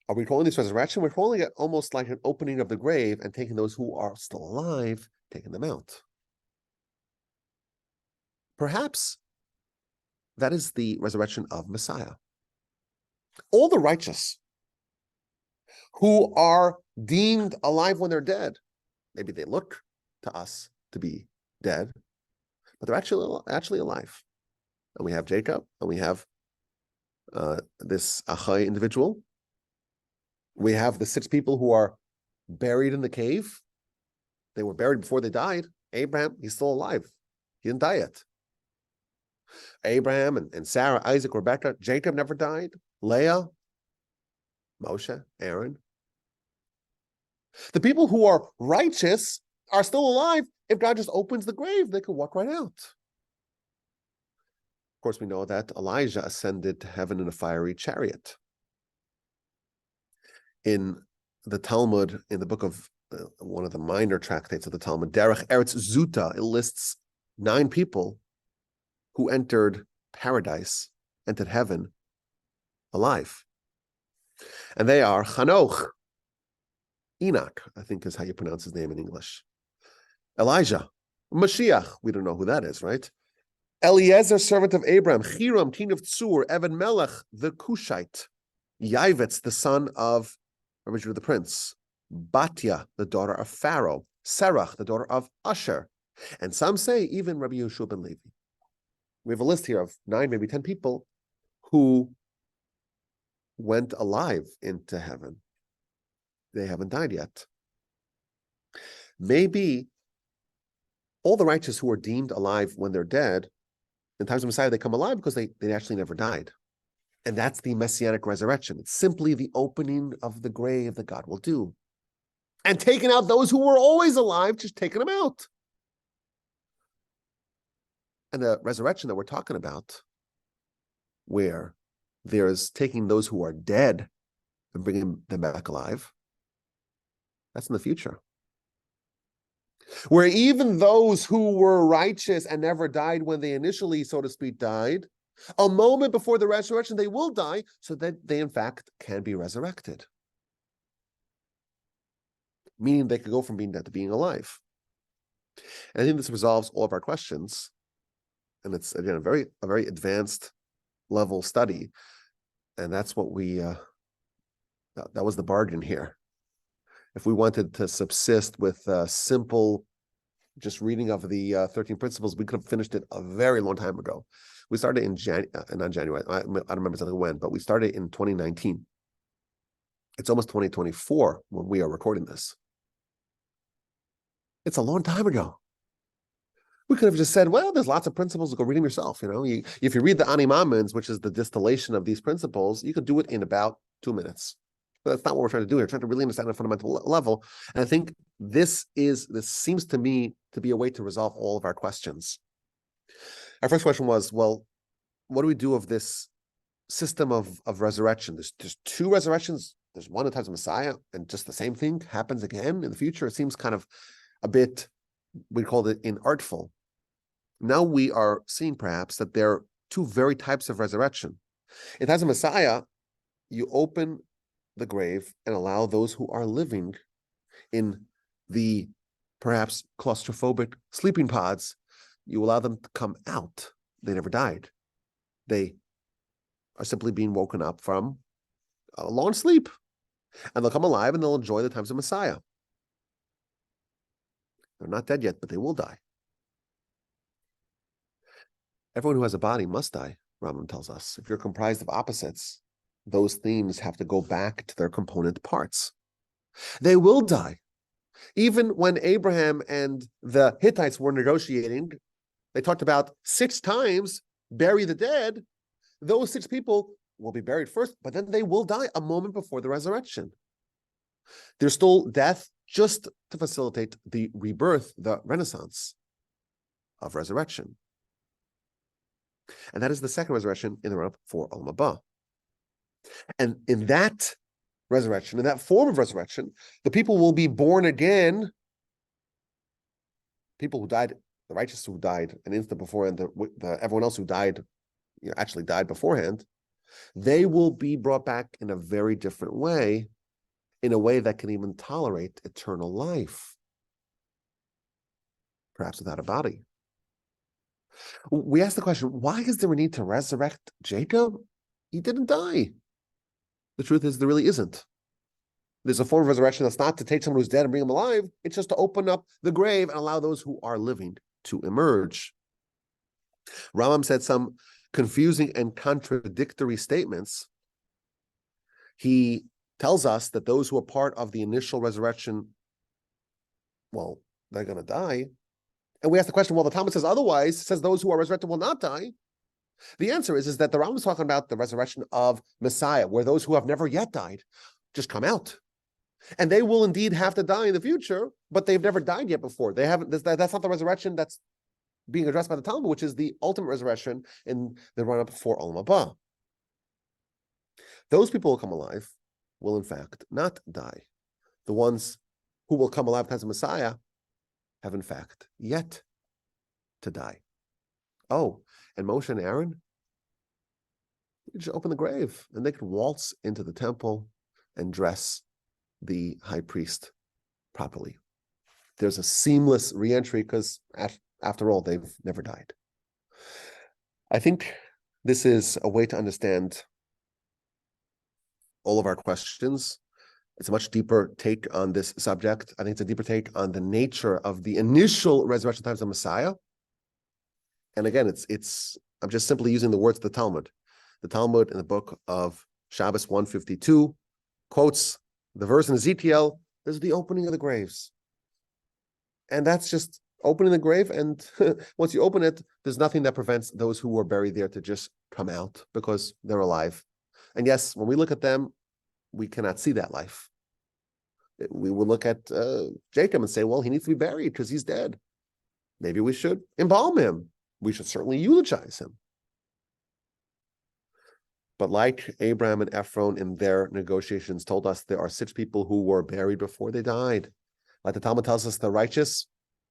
Are we calling this resurrection? We're calling it almost like an opening of the grave and taking those who are still alive, taking them out. Perhaps that is the resurrection of Messiah. All the righteous who are deemed alive when they're dead, maybe they look to us to be dead, but they're actually alive. And we have Jacob, and we have this Achai individual. We have the 6 people who are buried in the cave. They were buried before they died. Abraham, he's still alive. He didn't die yet. Abraham and Sarah, Isaac, Rebecca, Jacob never died. Leah, Moshe, Aaron. The people who are righteous are still alive. If God just opens the grave, they could walk right out. Of course, we know that Elijah ascended to heaven in a fiery chariot. In the Talmud, in the book of one of the minor tractates of the Talmud, Derech Eretz Zuta, it lists 9 people who entered paradise, entered heaven, alive. And they are Chanoch, Enoch, I think is how you pronounce his name in English. Elijah, Mashiach, we don't know who that is, right? Eliezer, servant of Abraham, Hiram, king of Tzur, Evan Melech, the Cushite, Yavitz, the son of originally the prince, Batya, the daughter of Pharaoh, Serach, the daughter of Usher, and some say even Rabbi Yehoshua ben Levi. We have a list here of 9, maybe 10 people who went alive into heaven. They haven't died yet. Maybe all the righteous who are deemed alive when they're dead, in times of Messiah, they come alive because they actually never died. And that's the messianic resurrection. It's simply the opening of the grave that God will do. And taking out those who were always alive, just taking them out. And the resurrection that we're talking about, where there's taking those who are dead and bringing them back alive, that's in the future. Where even those who were righteous and never died when they initially, so to speak, died, a moment before the resurrection, they will die so that they, in fact, can be resurrected. Meaning they could go from being dead to being alive. And I think this resolves all of our questions. And it's, again, a very advanced level study. And that's what we, that was the bargain here. If we wanted to subsist with simple, just reading of the 13 principles, we could have finished it a very long time ago. We started in not January, I don't remember exactly when, but we started in 2019. It's almost 2024 when we are recording this. It's a long time ago. We could have just said, well, there's lots of principles, go read them yourself. You know, if you read the Ani Mamins, which is the distillation of these principles, you could do it in about 2 minutes. But that's not what we're trying to do here. We're trying to really understand at a fundamental level. And I think this seems to me to be a way to resolve all of our questions. Our first question was, well, what do we do of this system of resurrection? There's 2 resurrections. There's one at the times of Messiah, and just the same thing happens again in the future. It seems kind of a bit, we called it inartful. Now we are seeing perhaps that there are 2 very types of resurrection. In times of Messiah, you open the grave and allow those who are living in the perhaps claustrophobic sleeping pods, you allow them to come out. They never died. They are simply being woken up from a long sleep. And they'll come alive and they'll enjoy the times of Messiah. They're not dead yet, but they will die. Everyone who has a body must die, Rambam tells us. If you're comprised of opposites, those themes have to go back to their component parts. They will die. Even when Abraham and the Hittites were negotiating, they talked about 6 times bury the dead. Those 6 people will be buried first, but then they will die a moment before the resurrection. There's still death just to facilitate the rebirth, the renaissance of resurrection. And that is the second resurrection in the run-up for Olam Haba. And in that resurrection, in that form of resurrection, the people will be born again. People who died, the righteous who died an instant beforehand, everyone else who died, actually died beforehand, they will be brought back in a very different way, in a way that can even tolerate eternal life, perhaps without a body. We ask the question, why is there a need to resurrect Jacob? He didn't die. The truth is, there really isn't. There's a form of resurrection that's not to take someone who's dead and bring him alive. It's just to open up the grave and allow those who are living to emerge. Rambam said some confusing and contradictory statements. He tells us that those who are part of the initial resurrection, well, they're going to die. And we ask the question, well, the Talmud says otherwise, says those who are resurrected will not die. The answer is that the Rambam is talking about the resurrection of Messiah, where those who have never yet died just come out. And they will indeed have to die in the future, but they've never died yet before. They haven't. That's not the resurrection that's being addressed by the Talmud, which is the ultimate resurrection in the run-up for Olam Haba. Those people who come alive will in fact not die. The ones who will come alive as a Messiah have in fact yet to die. Oh, and Moshe and Aaron, they just open the grave and they can waltz into the temple and dress the high priest properly. There's a seamless re-entry because after all, they've never died. I think this is a way to understand all of our questions. It's a much deeper take on this subject. I think it's a deeper take on the nature of the initial resurrection times of Messiah. And again, I'm just simply using the words of the Talmud. The Talmud in the book of Shabbos 152 quotes the verse in Ezekiel, there's the opening of the graves. And that's just opening the grave, and once you open it, there's nothing that prevents those who were buried there to just come out because they're alive. And yes, when we look at them, we cannot see that life. We will look at Jacob and say, well, he needs to be buried because he's dead. Maybe we should embalm him. We should certainly eulogize him. But like Abraham and Ephron in their negotiations told us, there are 6 people who were buried before they died. Like the Talmud tells us, the righteous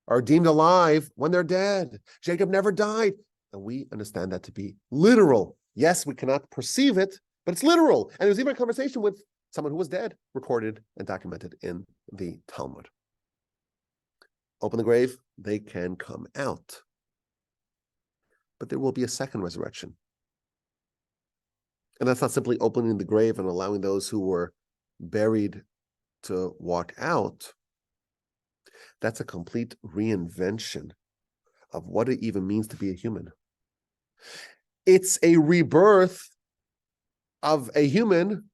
are deemed alive when they're dead. Jacob never died. And we understand that to be literal. Yes, we cannot perceive it, but it's literal. And there's even a conversation with someone who was dead, recorded and documented in the Talmud. Open the grave, they can come out. But there will be a second resurrection. And that's not simply opening the grave and allowing those who were buried to walk out. That's a complete reinvention of what it even means to be a human. It's a rebirth of a human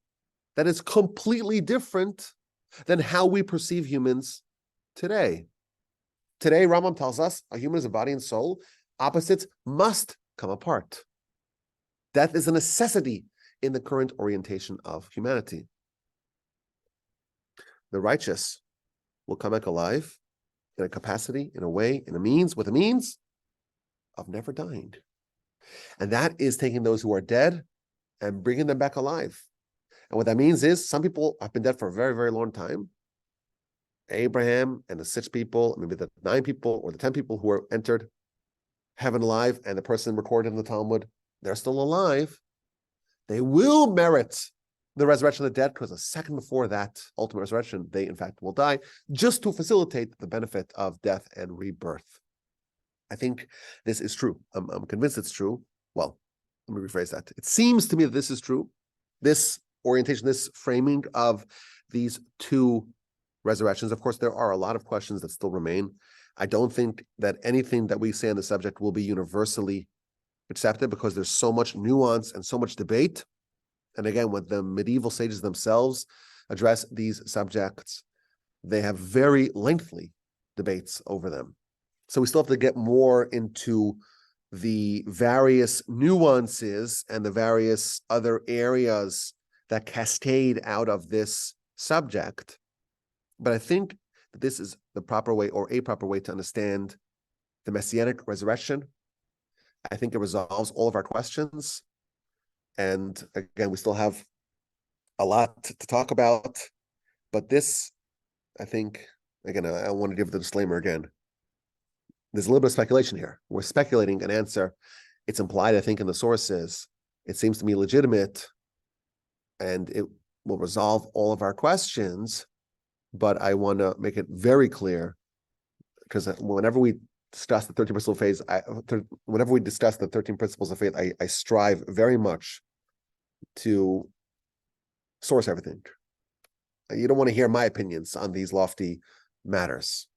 that is completely different than how we perceive humans today. Today, Rambam tells us a human is a body and soul. Opposites must come apart. Death is a necessity in the current orientation of humanity. The righteous will come back alive in a capacity, in a way, in a means, with a means of never dying. And that is taking those who are dead and bringing them back alive. And what that means is some people have been dead for a very, very long time. Abraham and the 6 people, maybe the 9 people or the 10 people who were entered heaven alive, and the person recorded in the Talmud, they're still alive. They will merit the resurrection of the dead, because a second before that ultimate resurrection, they in fact will die, just to facilitate the benefit of death and rebirth. I think this is true. I'm convinced it's true. Well, let me rephrase that. It seems to me that this is true. This orientation, this framing of these 2 resurrections. Of course, there are a lot of questions that still remain. I don't think that anything that we say on the subject will be universally accepted, because there's so much nuance and so much debate. And again, with the medieval sages themselves, address these subjects, they have very lengthy debates over them. So we still have to get more into the various nuances and the various other areas that cascade out of this subject. But I think that this is the proper way, or a proper way, to understand the Messianic resurrection. I think it resolves all of our questions. And again, we still have a lot to talk about. But this, I think, again, I want to give the disclaimer again. There's a little bit of speculation here. We're speculating an answer. It's implied, I think, in the sources. It seems to me legitimate, and it will resolve all of our questions. But I want to make it very clear, because whenever we discuss the 13 principles of faith, whenever we discuss the 13 principles of faith, I strive very much to source everything. You don't want to hear my opinions on these lofty matters.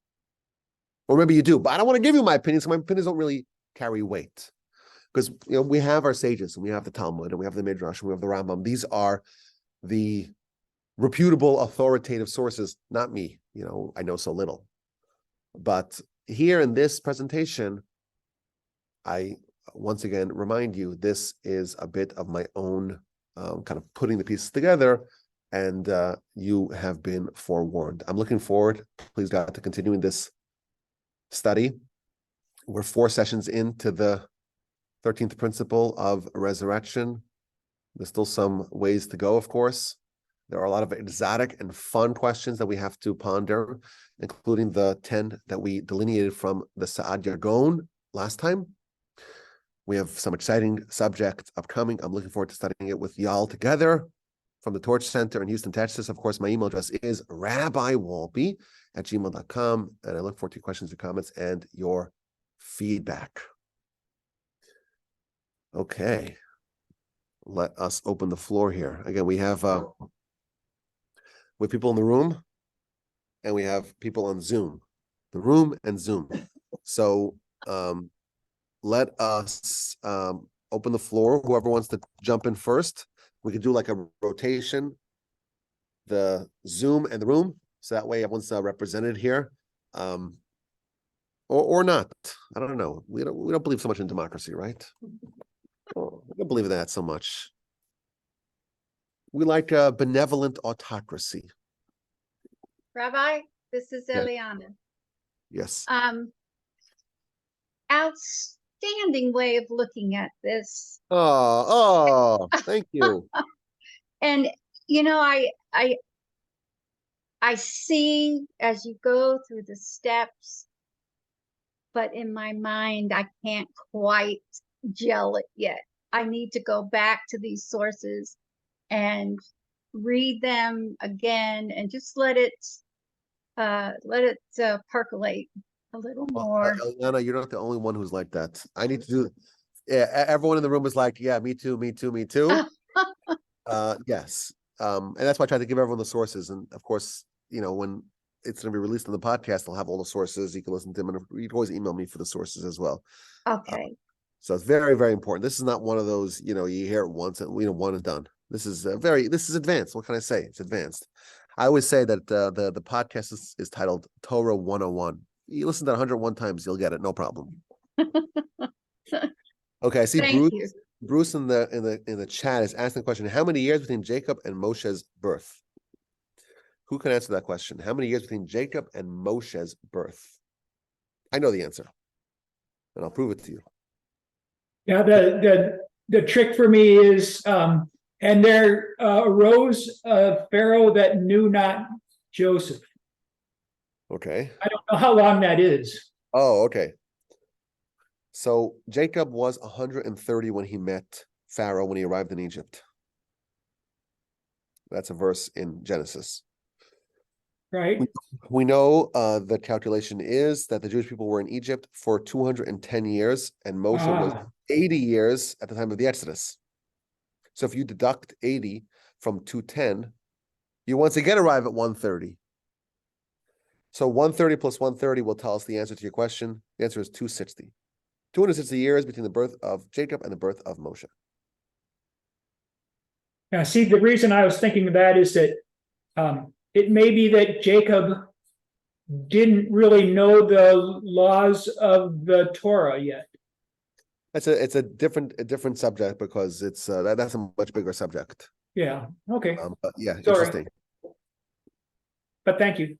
Or maybe you do, but I don't want to give you my opinions. My opinions don't really carry weight. Because we have our sages, and we have the Talmud, and we have the Midrash, and we have the Rambam. These are the reputable, authoritative sources, not me. I know so little. But here in this presentation, I once again remind you, this is a bit of my own kind of putting the pieces together, and you have been forewarned. I'm looking forward, please God, to continuing this study. We're 4 sessions into the 13th principle of resurrection. There's still some ways to go, of course. There are a lot of exotic and fun questions that we have to ponder, including the 10 that we delineated from the Saadia Gaon last time. We have some exciting subjects upcoming. I'm looking forward to studying it with y'all together from the Torch Center in Houston, Texas. Of course, my email address is rabbiwolbe@gmail.com, and I look forward to your questions, your comments, and your feedback. Okay, let us open the floor here. Again, we have people in the room, and we have people on Zoom. The room and Zoom. So let us open the floor. Whoever wants to jump in first. We could do like a rotation, the Zoom and the room, so that way everyone's represented here, or not. I don't know. We don't believe so much in democracy, right? We don't believe in that so much. We like a benevolent autocracy. Rabbi, this is Yeah. Eliana. Yes. Outstanding way of looking at this. Oh, thank you. And I see as you go through the steps, but in my mind, I can't quite gel it yet. I need to go back to these sources and read them again and just let it percolate a little more. Eliana, you're not the only one who's like that. I need to do. Yeah, everyone in the room is like, yeah, me too, me too, me too. Yes. And that's why I try to give everyone the sources. And of course, when it's going to be released on the podcast, I'll have all the sources. You can listen to them, and you can always email me for the sources as well. Okay. So it's very, very important. This is not one of those, you hear it once and one and done. This is advanced. What can I say? It's advanced. I always say that the podcast is titled Torah 101. You listen to it 101 times, you'll get it, no problem. Okay, I see Thank you. Bruce in the chat is asking the question: how many years between Jacob and Moshe's birth? Who can answer that question? How many years between Jacob and Moshe's birth? I know the answer, and I'll prove it to you. Yeah, the trick for me is, and there arose a Pharaoh that knew not Joseph. Okay. I don't know how long that is. Oh, okay. So Jacob was 130 when he met Pharaoh when he arrived in Egypt. That's a verse in Genesis. Right. We know the calculation is that the Jewish people were in Egypt for 210 years, and Moshe was 80 years at the time of the Exodus. So if you deduct 80 from 210, you once again arrive at 130. So 130 plus 130 will tell us the answer to your question. The answer is 260. 260 years between the birth of Jacob and the birth of Moshe. Now, see, the reason I was thinking of that is that It may be that Jacob didn't really know the laws of the Torah yet. It's a different subject because it's that's a much bigger subject. Yeah, okay, But yeah, Sorry. interesting. but thank you.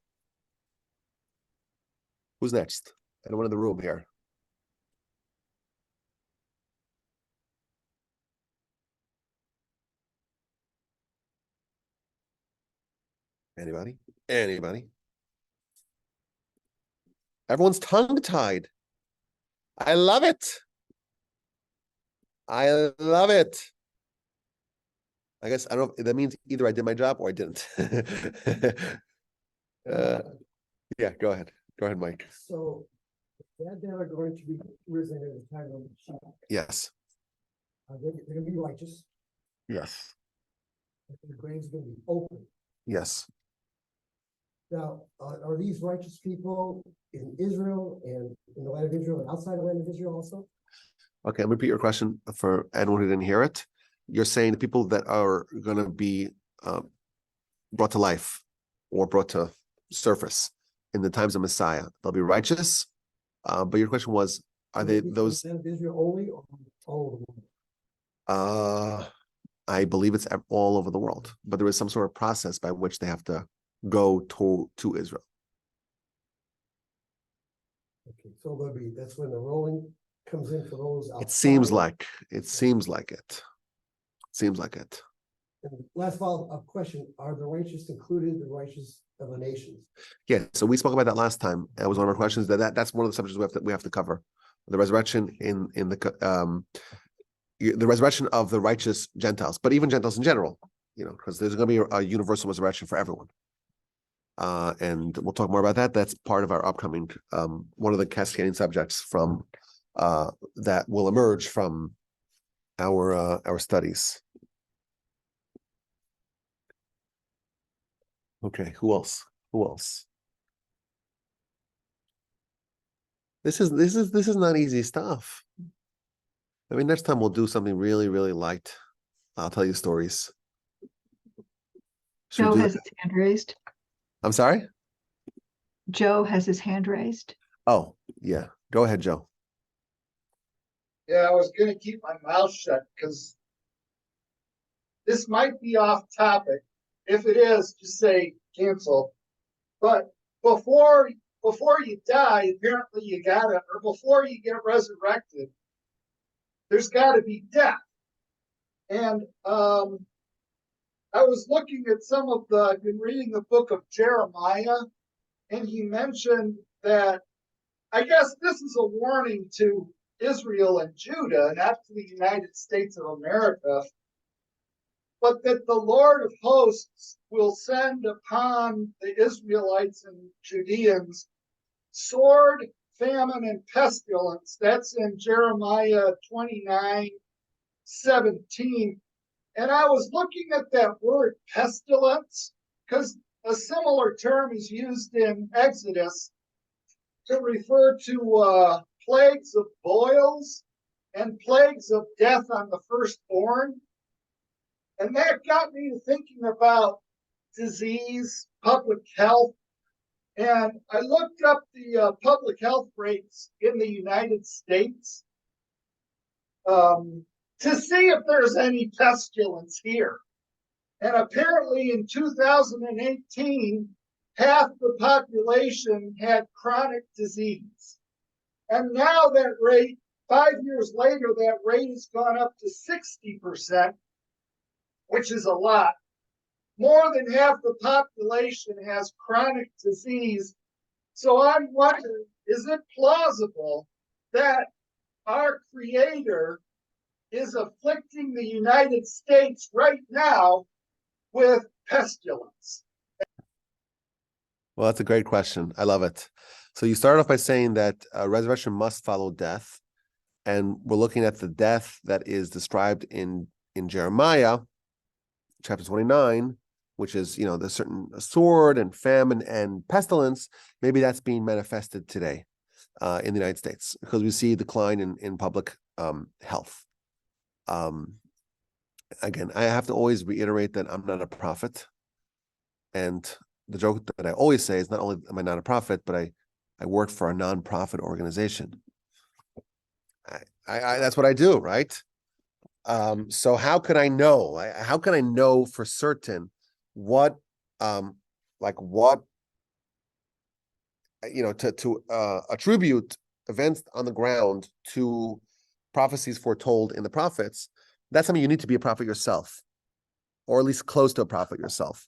Who's next? Anyone in the room here? Anybody? Anybody? Everyone's tongue-tied. I love it. I love it. I guess I don't know if that means either I did my job or I didn't. Yeah, go ahead. Go ahead, Mike. So that they are going to be risen at the time of the sheep. Yes. They're gonna be righteous. Yes. The grain's gonna be open. Yes. Now, are these righteous people in Israel and in the land of Israel and outside the land of Israel also? Okay, I'm gonna repeat your question for anyone who didn't hear it. You're saying the people that are gonna be brought to life or brought to surface in the times of Messiah, they'll be righteous. But your question was, are they Will it be from those? the land of Israel only or all of the world? I believe it's all over the world, but there is some sort of process by which they have to go to Israel. Okay, so there'll be, that's when the rolling comes in for those outside. It seems like it. Seems like it. And last follow-up question, are the righteous included the righteous of the nations? Yeah, so we spoke about that last time. That was one of our questions. That's one of the subjects we have to cover. The resurrection in the resurrection of the righteous Gentiles, but even Gentiles in general, because there's going to be a universal resurrection for everyone. And we'll talk more about that. That's part of our upcoming one of the cascading subjects from that will emerge from our studies. Okay, who else? This is not easy stuff. I mean, next time we'll do something really, really light. I'll tell you stories. Should we Joe do has that? his hand raised. I'm sorry? Joe has his hand raised. Oh, yeah. Go ahead, Joe. Yeah, I was gonna keep my mouth shut because this might be off topic. If it is, just say cancel. But before you die, apparently you gotta, or before you get resurrected, there's gotta be death. And I was looking at I've been reading the book of Jeremiah, and he mentioned that, I guess this is a warning to Israel and Judah, not to the United States of America, but that the Lord of hosts will send upon the Israelites and Judeans sword, famine, and pestilence. That's in Jeremiah 29:17. And I was looking at that word pestilence because a similar term is used in Exodus to refer to plagues of boils and plagues of death on the firstborn. And that got me to thinking about disease, public health. And I looked up the public health rates in the United States to see if there's any pestilence here. And apparently in 2018, half the population had chronic disease. And now that rate, 5 years later, that rate has gone up to 60%, which is a lot. More than half the population has chronic disease. So I'm wondering, is it plausible that our Creator is afflicting the United States right now with pestilence? Well, that's a great question. I love it. So you started off by saying that resurrection must follow death. And we're looking at the death that is described in Jeremiah, chapter 29, which is, the certain sword and famine and pestilence. Maybe that's being manifested today in the United States because we see a decline in public health. Again, I have to always reiterate that I'm not a prophet. And the joke that I always say is not only am I not a prophet, but I work for a nonprofit organization. I that's what I do, right? So how can I know? How can I know for certain what what to attribute events on the ground to prophecies foretold in the prophets? That's something you need to be a prophet yourself, or at least close to a prophet yourself,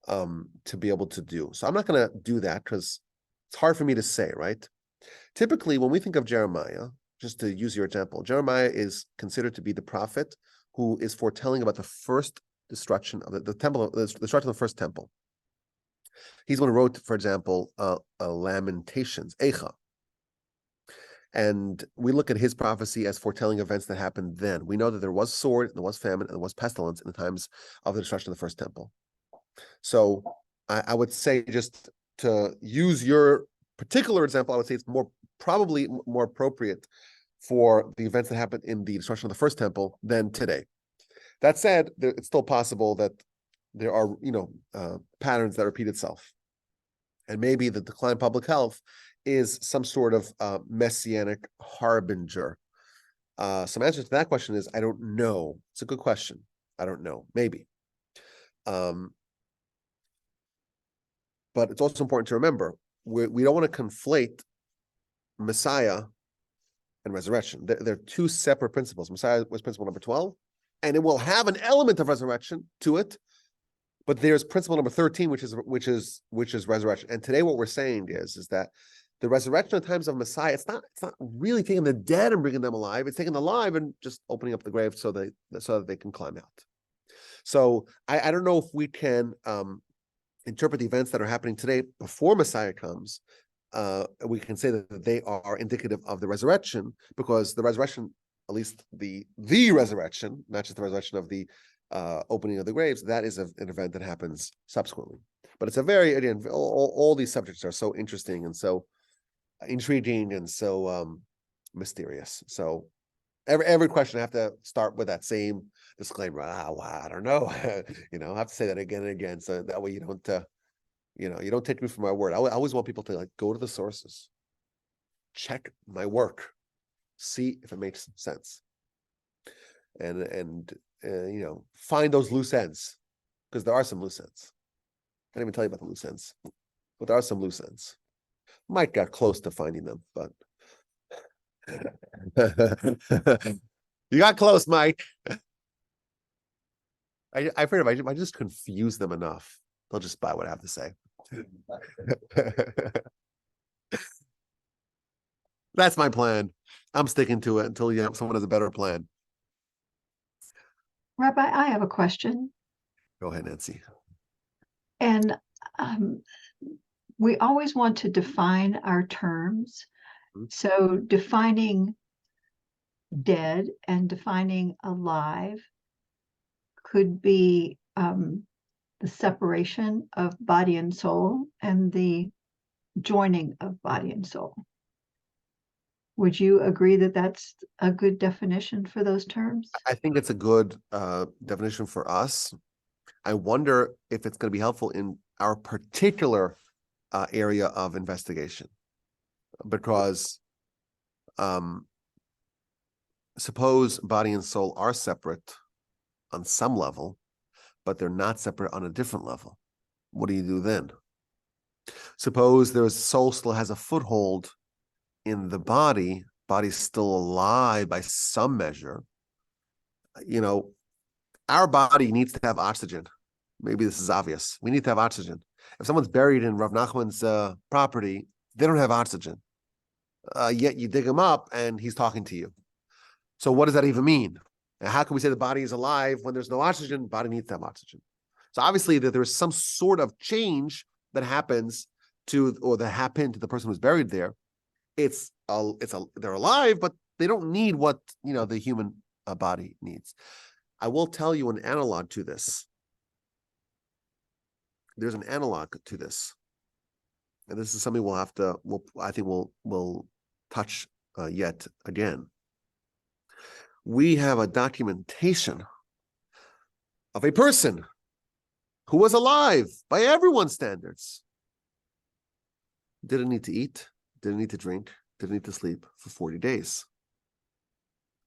to be able to do. So I'm not going to do that because it's hard for me to say, right? Typically, when we think of Jeremiah, just to use your example, Jeremiah is considered to be the prophet who is foretelling about the first destruction of the temple, the destruction of the first temple. He's one who wrote, for example, Lamentations, Eicha. And we look at his prophecy as foretelling events that happened then. We know that there was sword, there was famine, and there was pestilence in the times of the destruction of the first temple. So I would say, just to use your particular example, I would say it's probably more appropriate for the events that happened in the destruction of the first temple than today. That said, it's still possible that there are, patterns that repeat itself. And maybe the decline in public health is some sort of messianic harbinger. Some answer to that question is, I don't know. It's a good question. I don't know. Maybe. But it's also important to remember, we don't want to conflate Messiah and resurrection. They're two separate principles. Messiah was principle number 12, and it will have an element of resurrection to it. But there's principle number 13, which is resurrection. And today, what we're saying is that the resurrection in times of Messiah, it's not really taking the dead and bringing them alive. It's taking them alive and just opening up the grave so that they can climb out. So I don't know if we can interpret the events that are happening today before Messiah comes. We can say that they are indicative of the resurrection, because the resurrection, at least the resurrection, not just the resurrection of the opening of the graves, that is an event that happens subsequently. But it's a very, again, all these subjects are so interesting and so intriguing and so mysterious. So every question I have to start with that same disclaimer. Well, I don't know. I have to say that again and again, so that way you don't take me for my word. I always want people to go to the sources, check my work, see if it makes sense, and find those loose ends, because there are some loose ends. I can't even tell you about the loose ends, but there are some loose ends. Mike got close to finding them, but you got close, Mike. I figured if I just confuse them enough, they'll just buy what I have to say. That's my plan. I'm sticking to it until someone has a better plan. Rabbi, I have a question. Go ahead, Nancy. And we always want to define our terms. So defining dead and defining alive could be the separation of body and soul and the joining of body and soul. Would you agree that that's a good definition for those terms? I think it's a good definition for us. I wonder if it's going to be helpful in our particular area of investigation, because suppose body and soul are separate on some level, but they're not separate on a different level. What do you do then? Suppose soul still has a foothold in the body's still alive by some measure. Our body needs to have oxygen. Maybe this is obvious. We need to have oxygen. If someone's buried in Rav Nachman's property, they don't have oxygen. Yet you dig him up and he's talking to you. So what does that even mean? And how can we say the body is alive when there's no oxygen? The body needs to have oxygen. So obviously that there's some sort of change that happens that happened to the person who's buried there. They're alive, but they don't need what the human body needs. I will tell you an analog to this. There's an analog to this, and this is something we'll touch yet again. We have a documentation of a person who was alive by everyone's standards, didn't need to eat, didn't need to drink, didn't need to sleep for 40 days.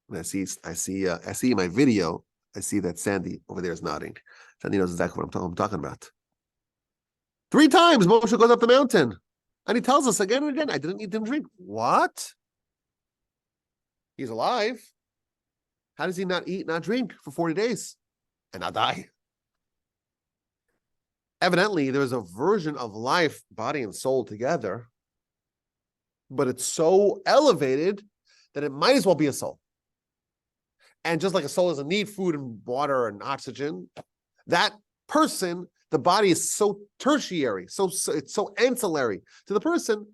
And I see in my video, I see that Sandy over there is nodding. Sandy knows exactly what I'm talking about. 3 times Moshe goes up the mountain, and he tells us again and again, I didn't eat, didn't drink. What? He's alive. How does he not eat, not drink for 40 days and not die? Evidently, there is a version of life, body and soul together, but it's so elevated that it might as well be a soul. And just like a soul doesn't need food and water and oxygen, that person, the body is so tertiary, so it's so ancillary to the person,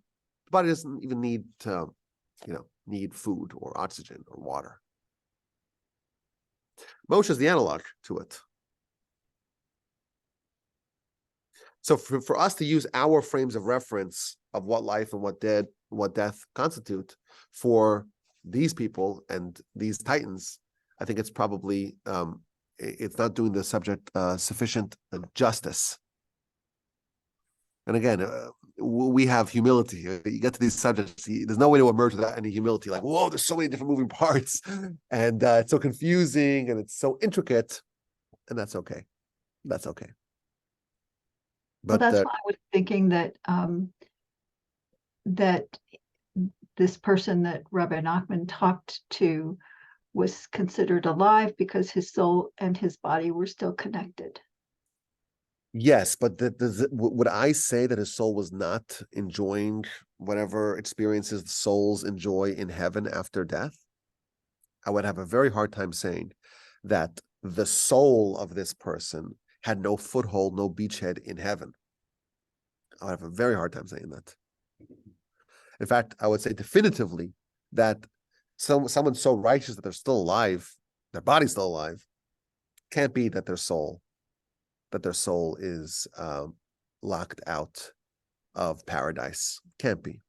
the body doesn't even need to, need food or oxygen or water. Moshe is the analog to it. So for us to use our frames of reference of what life and what death constitute for these people and these titans, I think it's probably it's not doing the subject sufficient justice. And again, we have humility. You get to these subjects, there's no way to emerge without any humility. Like, whoa, there's so many different moving parts, and it's so confusing and it's so intricate, and that's okay. That's okay. Well, But that's why I was thinking that that this person that Rabbi Nachman talked to was considered alive because his soul and his body were still connected. yes, but would I say that his soul was not enjoying whatever experiences the souls enjoy in heaven after death? I would have a very hard time saying that the soul of this person had no foothold, no beachhead in heaven. I would have a very hard time saying that. In fact, I would say definitively that someone so righteous that they're still alive, their body's still alive, can't be that their soul is locked out of paradise. Can't be.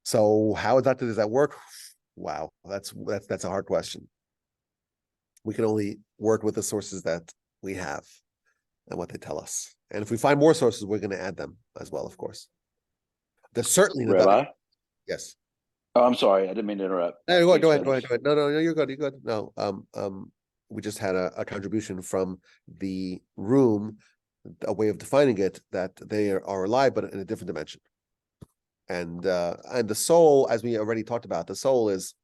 So how exactly does that work? Wow, that's a hard question. We can only work with the sources that we have and what they tell us. And if we find more sources, we're going to add them as well, of course. There's certainly Rabbi? Yes. Oh, I'm sorry. I didn't mean to interrupt. No, go ahead. Please finish. No, you're good. You're good. No, we just had a contribution from the room, a way of defining it, that they are alive, but in a different dimension. And the soul, as we already talked about, the soul is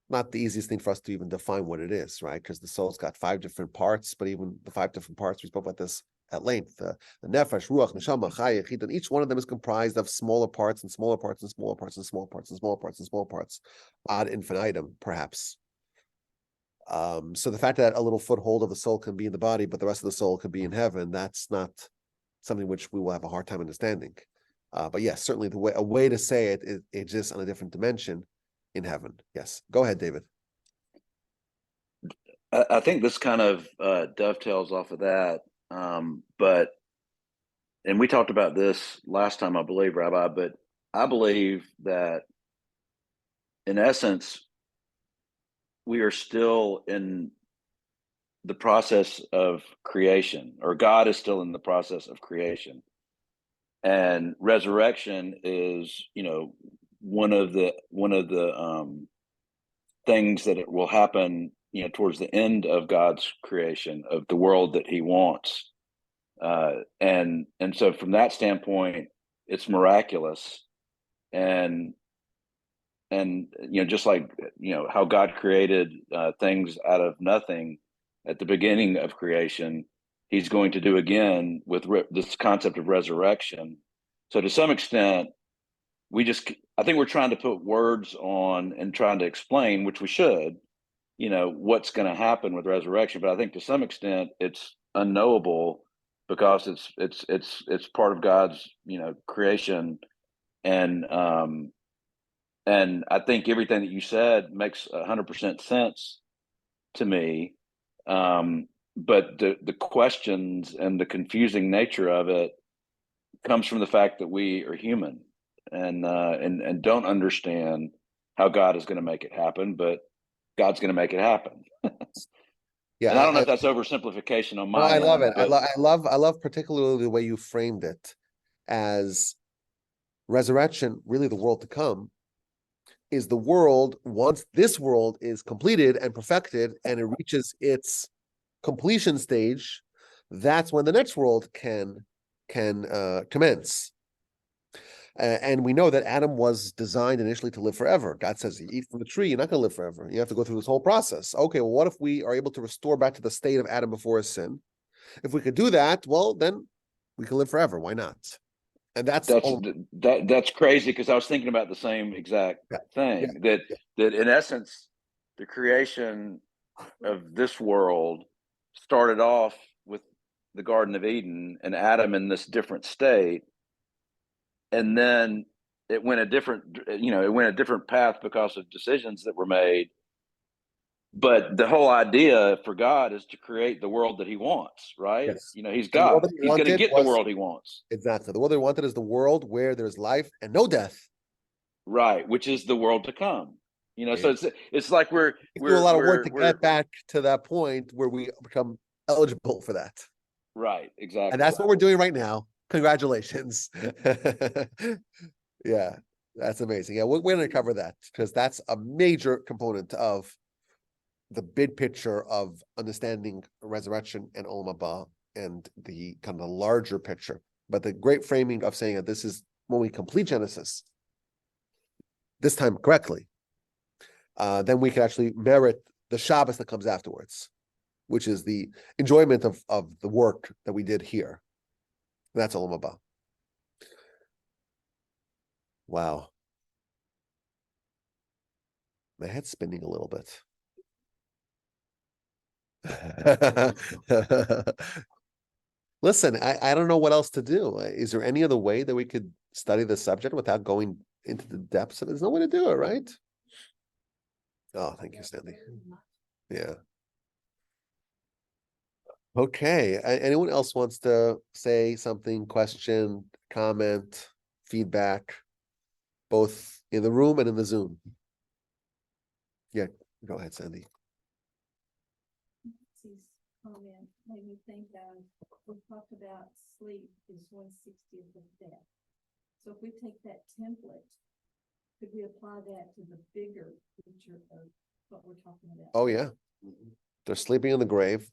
not the easiest thing for us to even define what it is, right? Because the soul's got 5 different parts, but even the 5 different parts, we spoke about this at length. The nefesh, ruach, neshama, chaya, chit, and each one of them is comprised of smaller parts and smaller parts and smaller parts and smaller parts and smaller parts and smaller parts, ad infinitum, perhaps. So the fact that a little foothold of the soul can be in the body, but the rest of the soul could be in heaven, that's not something which we will have a hard time understanding. But yes, certainly a way to say it exists on a different dimension in heaven. Yes, go ahead, David. I think this kind of dovetails off of that. But we talked about this last time, I believe, Rabbi, but I believe that in essence, we are still in the process of creation, or God is still in the process of creation. And resurrection is, one of the things that it will happen, towards the end of God's creation of the world that He wants, and so from that standpoint, it's miraculous, and just like how God created things out of nothing at the beginning of creation, He's going to do again with this concept of resurrection. So to some extent, I think we're trying to put words on and trying to explain, which we should, what's going to happen with resurrection. But I think to some extent it's unknowable because it's part of God's, creation. And I think everything that you said makes 100% sense to me. But the questions and the confusing nature of it comes from the fact that we are human and don't understand how God is going to make it happen, but God's going to make it happen. Yeah, And I don't know if that's oversimplification on no, my I love end, it. but I love particularly the way you framed it as resurrection, really the world to come, is the world once this world is completed and perfected and it reaches its completion stage, that's when the next world can commence. And we know that Adam was designed initially to live forever. God says, you eat from the tree, you're not going to live forever. You have to go through this whole process. Okay, well, what if we are able to restore back to the state of Adam before his sin? If we could do that, well, then we can live forever. Why not? And that's that's crazy, because I was thinking about the same exact thing, that in essence, the creation of this world started off with the Garden of Eden and Adam in this different state, and then it went a different path because of decisions that were made. But the whole idea for God is to create the world that he wants, right? yes. He's And the world God. that he He's going to wanted get the was- world he wants. Exactly. The world they wanted is the world where there's life and no death. Right, which is the world to come. Yeah. So it's like we're do a lot of work to we're- get back to that point where we become eligible for that. right, exactly. And that's what we're doing right now. Congratulations. Yeah, that's amazing. Yeah, we're going to cover that because that's a major component of the big picture of understanding resurrection and Olam Haba and the kind of the larger picture. But the great framing of saying that this is when we complete Genesis, this time correctly, then we can actually merit the Shabbos that comes afterwards, which is the enjoyment of the work that we did here. That's Olam Haba. Wow. My head's spinning a little bit. Listen, I don't know what else to do. Is there any other way that we could study the subject without going into the depths of it? There's no way to do it, right? Oh, thank you, Stanley. Yeah. Okay. Anyone else wants to say something, question, comment, feedback, both in the room and in the Zoom? Yeah, go ahead, Sandy. Comment made me think we talked about sleep is 1/60th of death. So if we take that template, could we apply that to the bigger picture of what we're talking about? Oh, yeah. They're sleeping in the grave.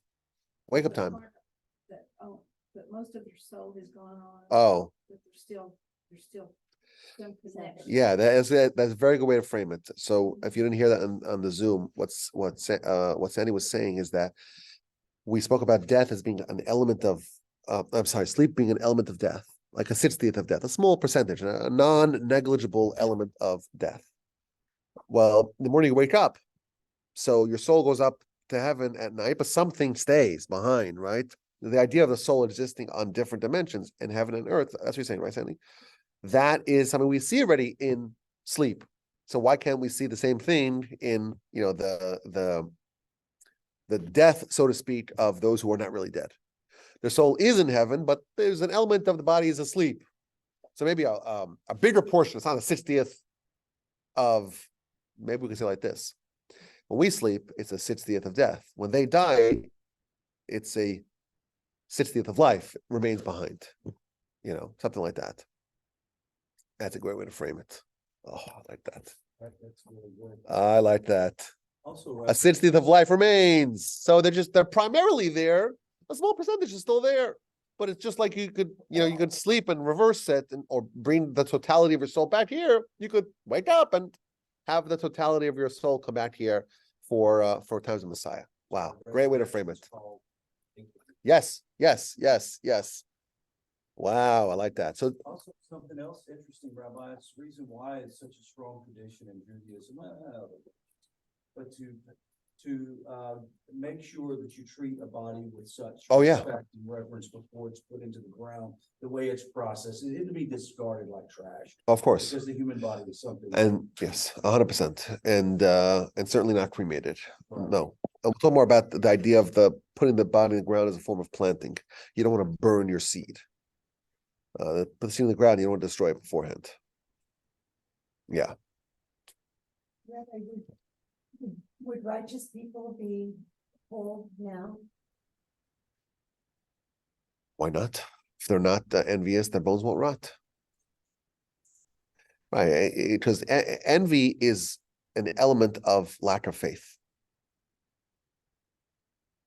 Wake up time. But most of their soul has gone on. Oh. But there's still some connection. Yeah, that's a very good way to frame it. So if you didn't hear that on the Zoom, what Sandy was saying is that we spoke about death as being an element of, sleep being an element of death, like a 60th of death, a small percentage, a non-negligible element of death. Well, in the morning you wake up, so your soul goes up to heaven at night, but something stays behind, right? The idea of the soul existing on different dimensions in heaven and earth, that's what you're saying, right, Sandy? That is something we see already in sleep. So why can't we see the same thing in, the death, so to speak, of those who are not really dead? Their soul is in heaven, but there's an element of the body is asleep. So maybe a bigger portion, it's not a 60th of, maybe we can say like this. When we sleep, it's a 60th of death. When they die, it's a 60th of life remains behind, something like that. That's a great way to frame it. Oh, I like that. That's really good. I like that. Also, A 60th of life remains. So they're primarily there. A small percentage is still there. But it's just like you could sleep and reverse it or bring the totality of your soul back here. You could wake up and have the totality of your soul come back here for times of Messiah. Wow. Great way to frame it. Yes. Wow, I like that. So Also, something else interesting, Rabbi, it's the reason why it's such a strong tradition in Judaism, but to make sure that you treat a body with such respect and reverence before it's put into the ground, the way it's processed, it to be discarded like trash. Of course. Because the human body is something. And yes, 100%. And certainly not cremated. Right. No. We'll talk more about the idea of putting the body in the ground as a form of planting. You don't want to burn your seed. Put the seed in the ground, you don't want to destroy it beforehand. Yeah. Would righteous people be whole now? Why not? If they're not envious, their bones won't rot. Right, because envy is an element of lack of faith.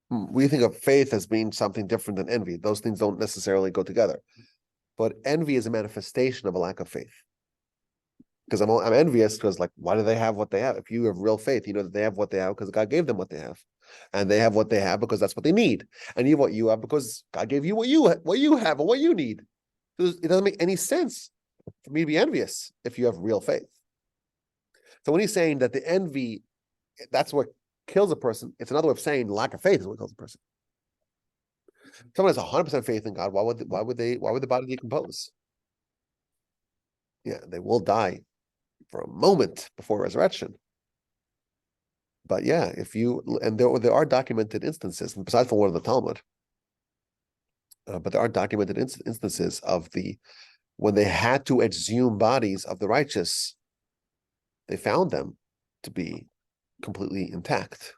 We think of faith as being something different than envy. Those things don't necessarily go together. But envy is a manifestation of a lack of faith. Because I'm envious because, like, why do they have what they have? If you have real faith, you know that they have what they have because God gave them what they have. And they have what they have because that's what they need. And you have what you have because God gave you what you have and what you need. It doesn't make any sense for me to be envious if you have real faith. So when he's saying that the envy, that's what kills a person, it's another way of saying lack of faith is what kills a person. Someone has 100% faith in God, why would the body decompose? Yeah, they will die for a moment before resurrection. But yeah, there are documented instances, besides from one of the Talmud, but there are documented instances of when they had to exhume bodies of the righteous, they found them to be completely intact.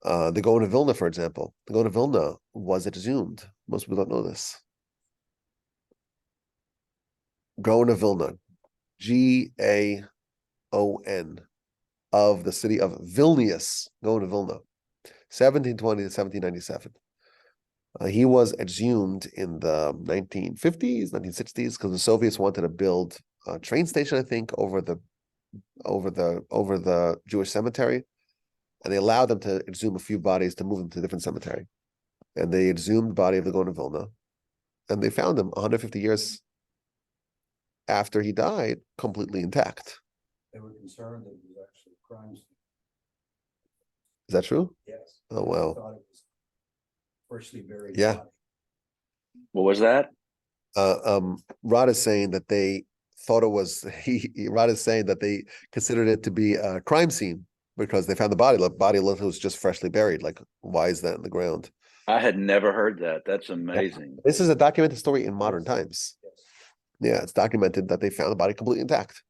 The Gaon of Vilna, for example, the Gaon of Vilna was exhumed. Most people don't know this. Gaon of Vilna, Gaon, of the city of Vilnius, Gaon of Vilna, 1720 to 1797. He was exhumed in the 1950s, 1960s, because the Soviets wanted to build a train station, I think, over the Jewish cemetery, and they allowed them to exhume a few bodies to move them to a different cemetery. And they exhumed the body of the Gaon of Vilna, and they found him 150 years after he died, completely intact. They were concerned that it was actually a crime scene. Is that true? Yes. Oh, They wow. thought it was freshly buried. Yeah. body. What was that? Rod is saying that they thought it was Rod is saying that they considered it to be a crime scene because they found the body was just freshly buried. Like, why is that in the ground? I had never heard that. That's amazing. This is a documented story in modern times. Yes. Yeah, it's documented that they found the body completely intact.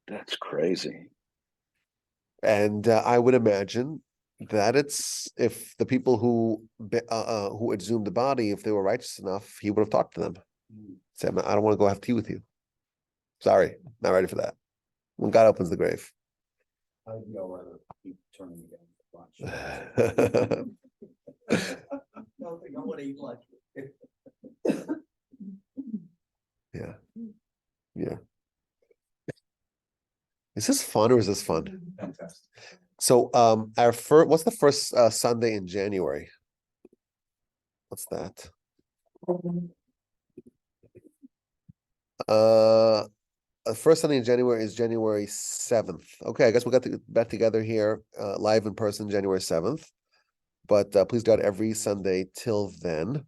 That's crazy. And I would imagine that if the people who exhumed the body, if they were righteous enough, he would have talked to them. Say, I don't want to go have tea with you. Sorry, not ready for that. When God opens the grave. I'd all rather keep turning again for lunch. I don't think I want to eat lunch. Yeah. Yeah. Is this fun or is this fun? Fantastic. So what's the first Sunday in January? What's that? First Sunday in January is January 7th. Okay, I guess we got to back together here live in person January 7th. But please God, every Sunday till then,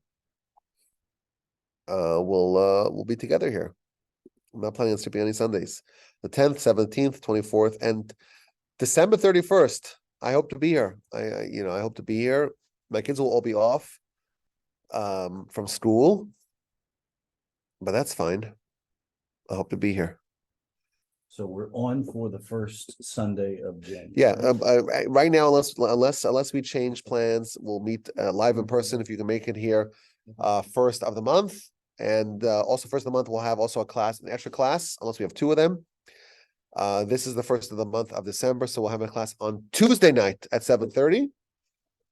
we'll be together here. I'm not planning on skipping any Sundays. The 10th, 17th, 24th, and December 31st. I hope to be here. I hope to be here. My kids will all be off from school, but that's fine. I hope to be here. So we're on for the first Sunday of January. Yeah, right now, unless we change plans, we'll meet live in person if you can make it here. First of the month, and also first of the month we'll have also an extra class, unless we have two of them. This is the first of the month of December, so we'll have a class on Tuesday night at 7:30.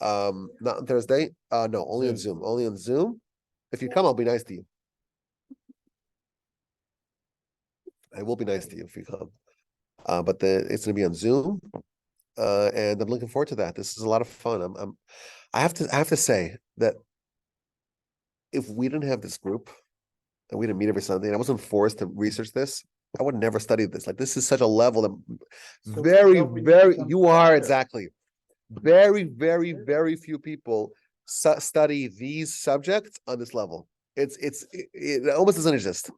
Not on Thursday. No, only on Zoom. Only on Zoom. If you come, I'll be nice to you. I will be nice to you if you come. But it's gonna be on Zoom. And I'm looking forward to that. This is a lot of fun. I have to say that if we didn't have this group and we didn't meet every Sunday and I wasn't forced to research this, I would never study this. Like, this is such a level that you are exactly. Very, very, very few people study these subjects on this level. It almost doesn't exist.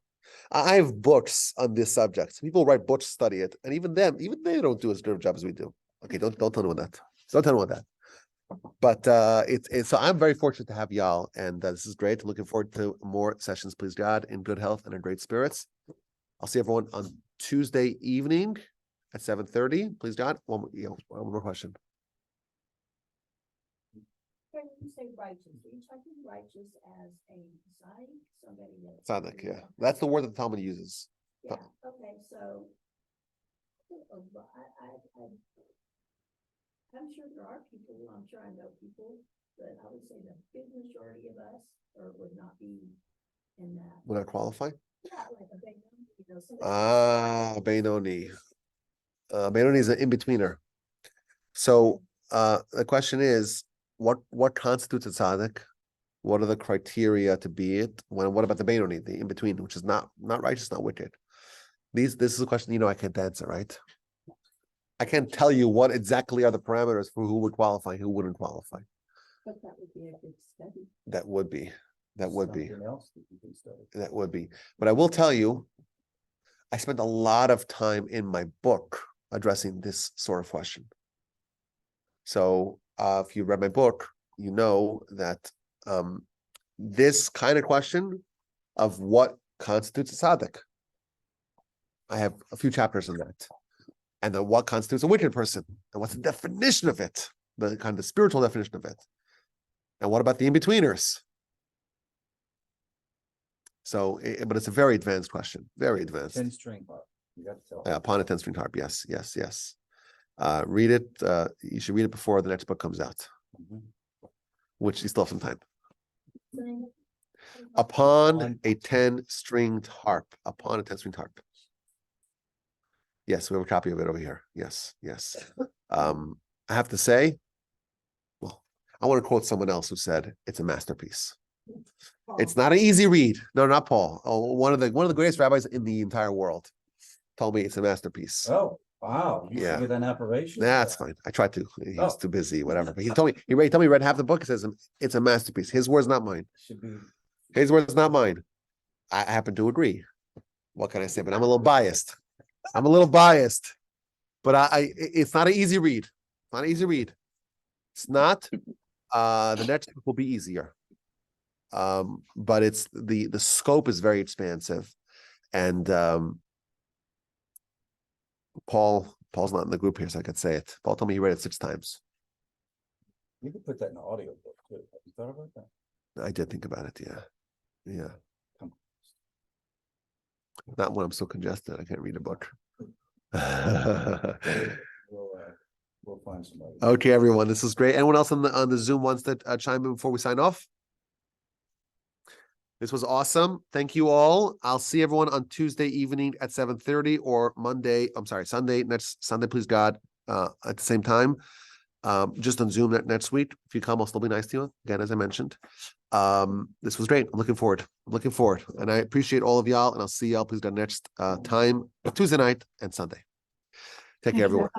I have books on this subject. People write books, study it, and even they don't do as good a job as we do. Okay, don't tell anyone that. Don't tell anyone that. But so I'm very fortunate to have y'all, and this is great. Looking forward to more sessions, please God, in good health and in great spirits. I'll see everyone on Tuesday evening at 7:30. Please, God, one more question. When you say righteous, are you talking righteous as a sign, somebody that's. Tzaddik, yeah. That's the word that the Talmud uses. Yeah, okay, so. I'm sure there are people, I'm sure I know people, but I would say the big majority of us would not be in that. Would I qualify? Yeah, like a big, somebody- Benoni is an in-betweener. So the question is, what constitutes a tzaddik? What are the criteria to be it? What about the Benoni, the in-between, which is not righteous, not wicked? This is a question I can't answer, right? I can't tell you what exactly are the parameters for who would qualify, who wouldn't qualify. But that would be a good study. That would be. Something else that you can study. That would be. But I will tell you, I spent a lot of time in my book addressing this sort of question. So if you read my book, you know that this kind of question of what constitutes a tzaddik, I have a few chapters on that. And then what constitutes a wicked person? And what's the definition of it? The kind of spiritual definition of it. And what about the in-betweeners? So, but it's a very advanced question, very advanced. 10-string harp. You got to tell. Upon a 10-string harp, yes. Read it. You should read it before the next book comes out, which you still have some time. Upon a 10-stringed harp. Upon a 10-stringed harp. Yes, we have a copy of it over here. Yes. I have to say, well, I want to quote someone else who said it's a masterpiece. It's not an easy read. No, not Paul. Oh, one of the greatest rabbis in the entire world told me it's a masterpiece. Oh, wow. You Yeah. should get an operation. That's fine. I tried to. He's Oh. too busy, whatever. But he told me, he told me read half the book. It says it's a masterpiece. His words, not mine. Should be. His words, not mine. I happen to agree. What can I say? But I'm a little biased. But it's not an easy read. It's not. The next book will be easier. But it's the scope is very expansive. And Paul's not in the group here, so I could say it. Paul told me he read it 6 times. You could put that in an audio book too. Have you thought about that? I did think about it, yeah. Come Not when I'm so congested, I can't read a book. We'll find somebody. Okay, everyone, this is great. Anyone else on the Zoom wants to chime in before we sign off? This was awesome. Thank you all. I'll see everyone on Tuesday evening at 7:30 or Sunday, next Sunday, please God, at the same time. Just on Zoom next week. If you come, I'll still be nice to you. Again, as I mentioned. This was great. I'm looking forward. And I appreciate all of y'all, and I'll see y'all please God next time, Tuesday night and Sunday. Take care, everyone.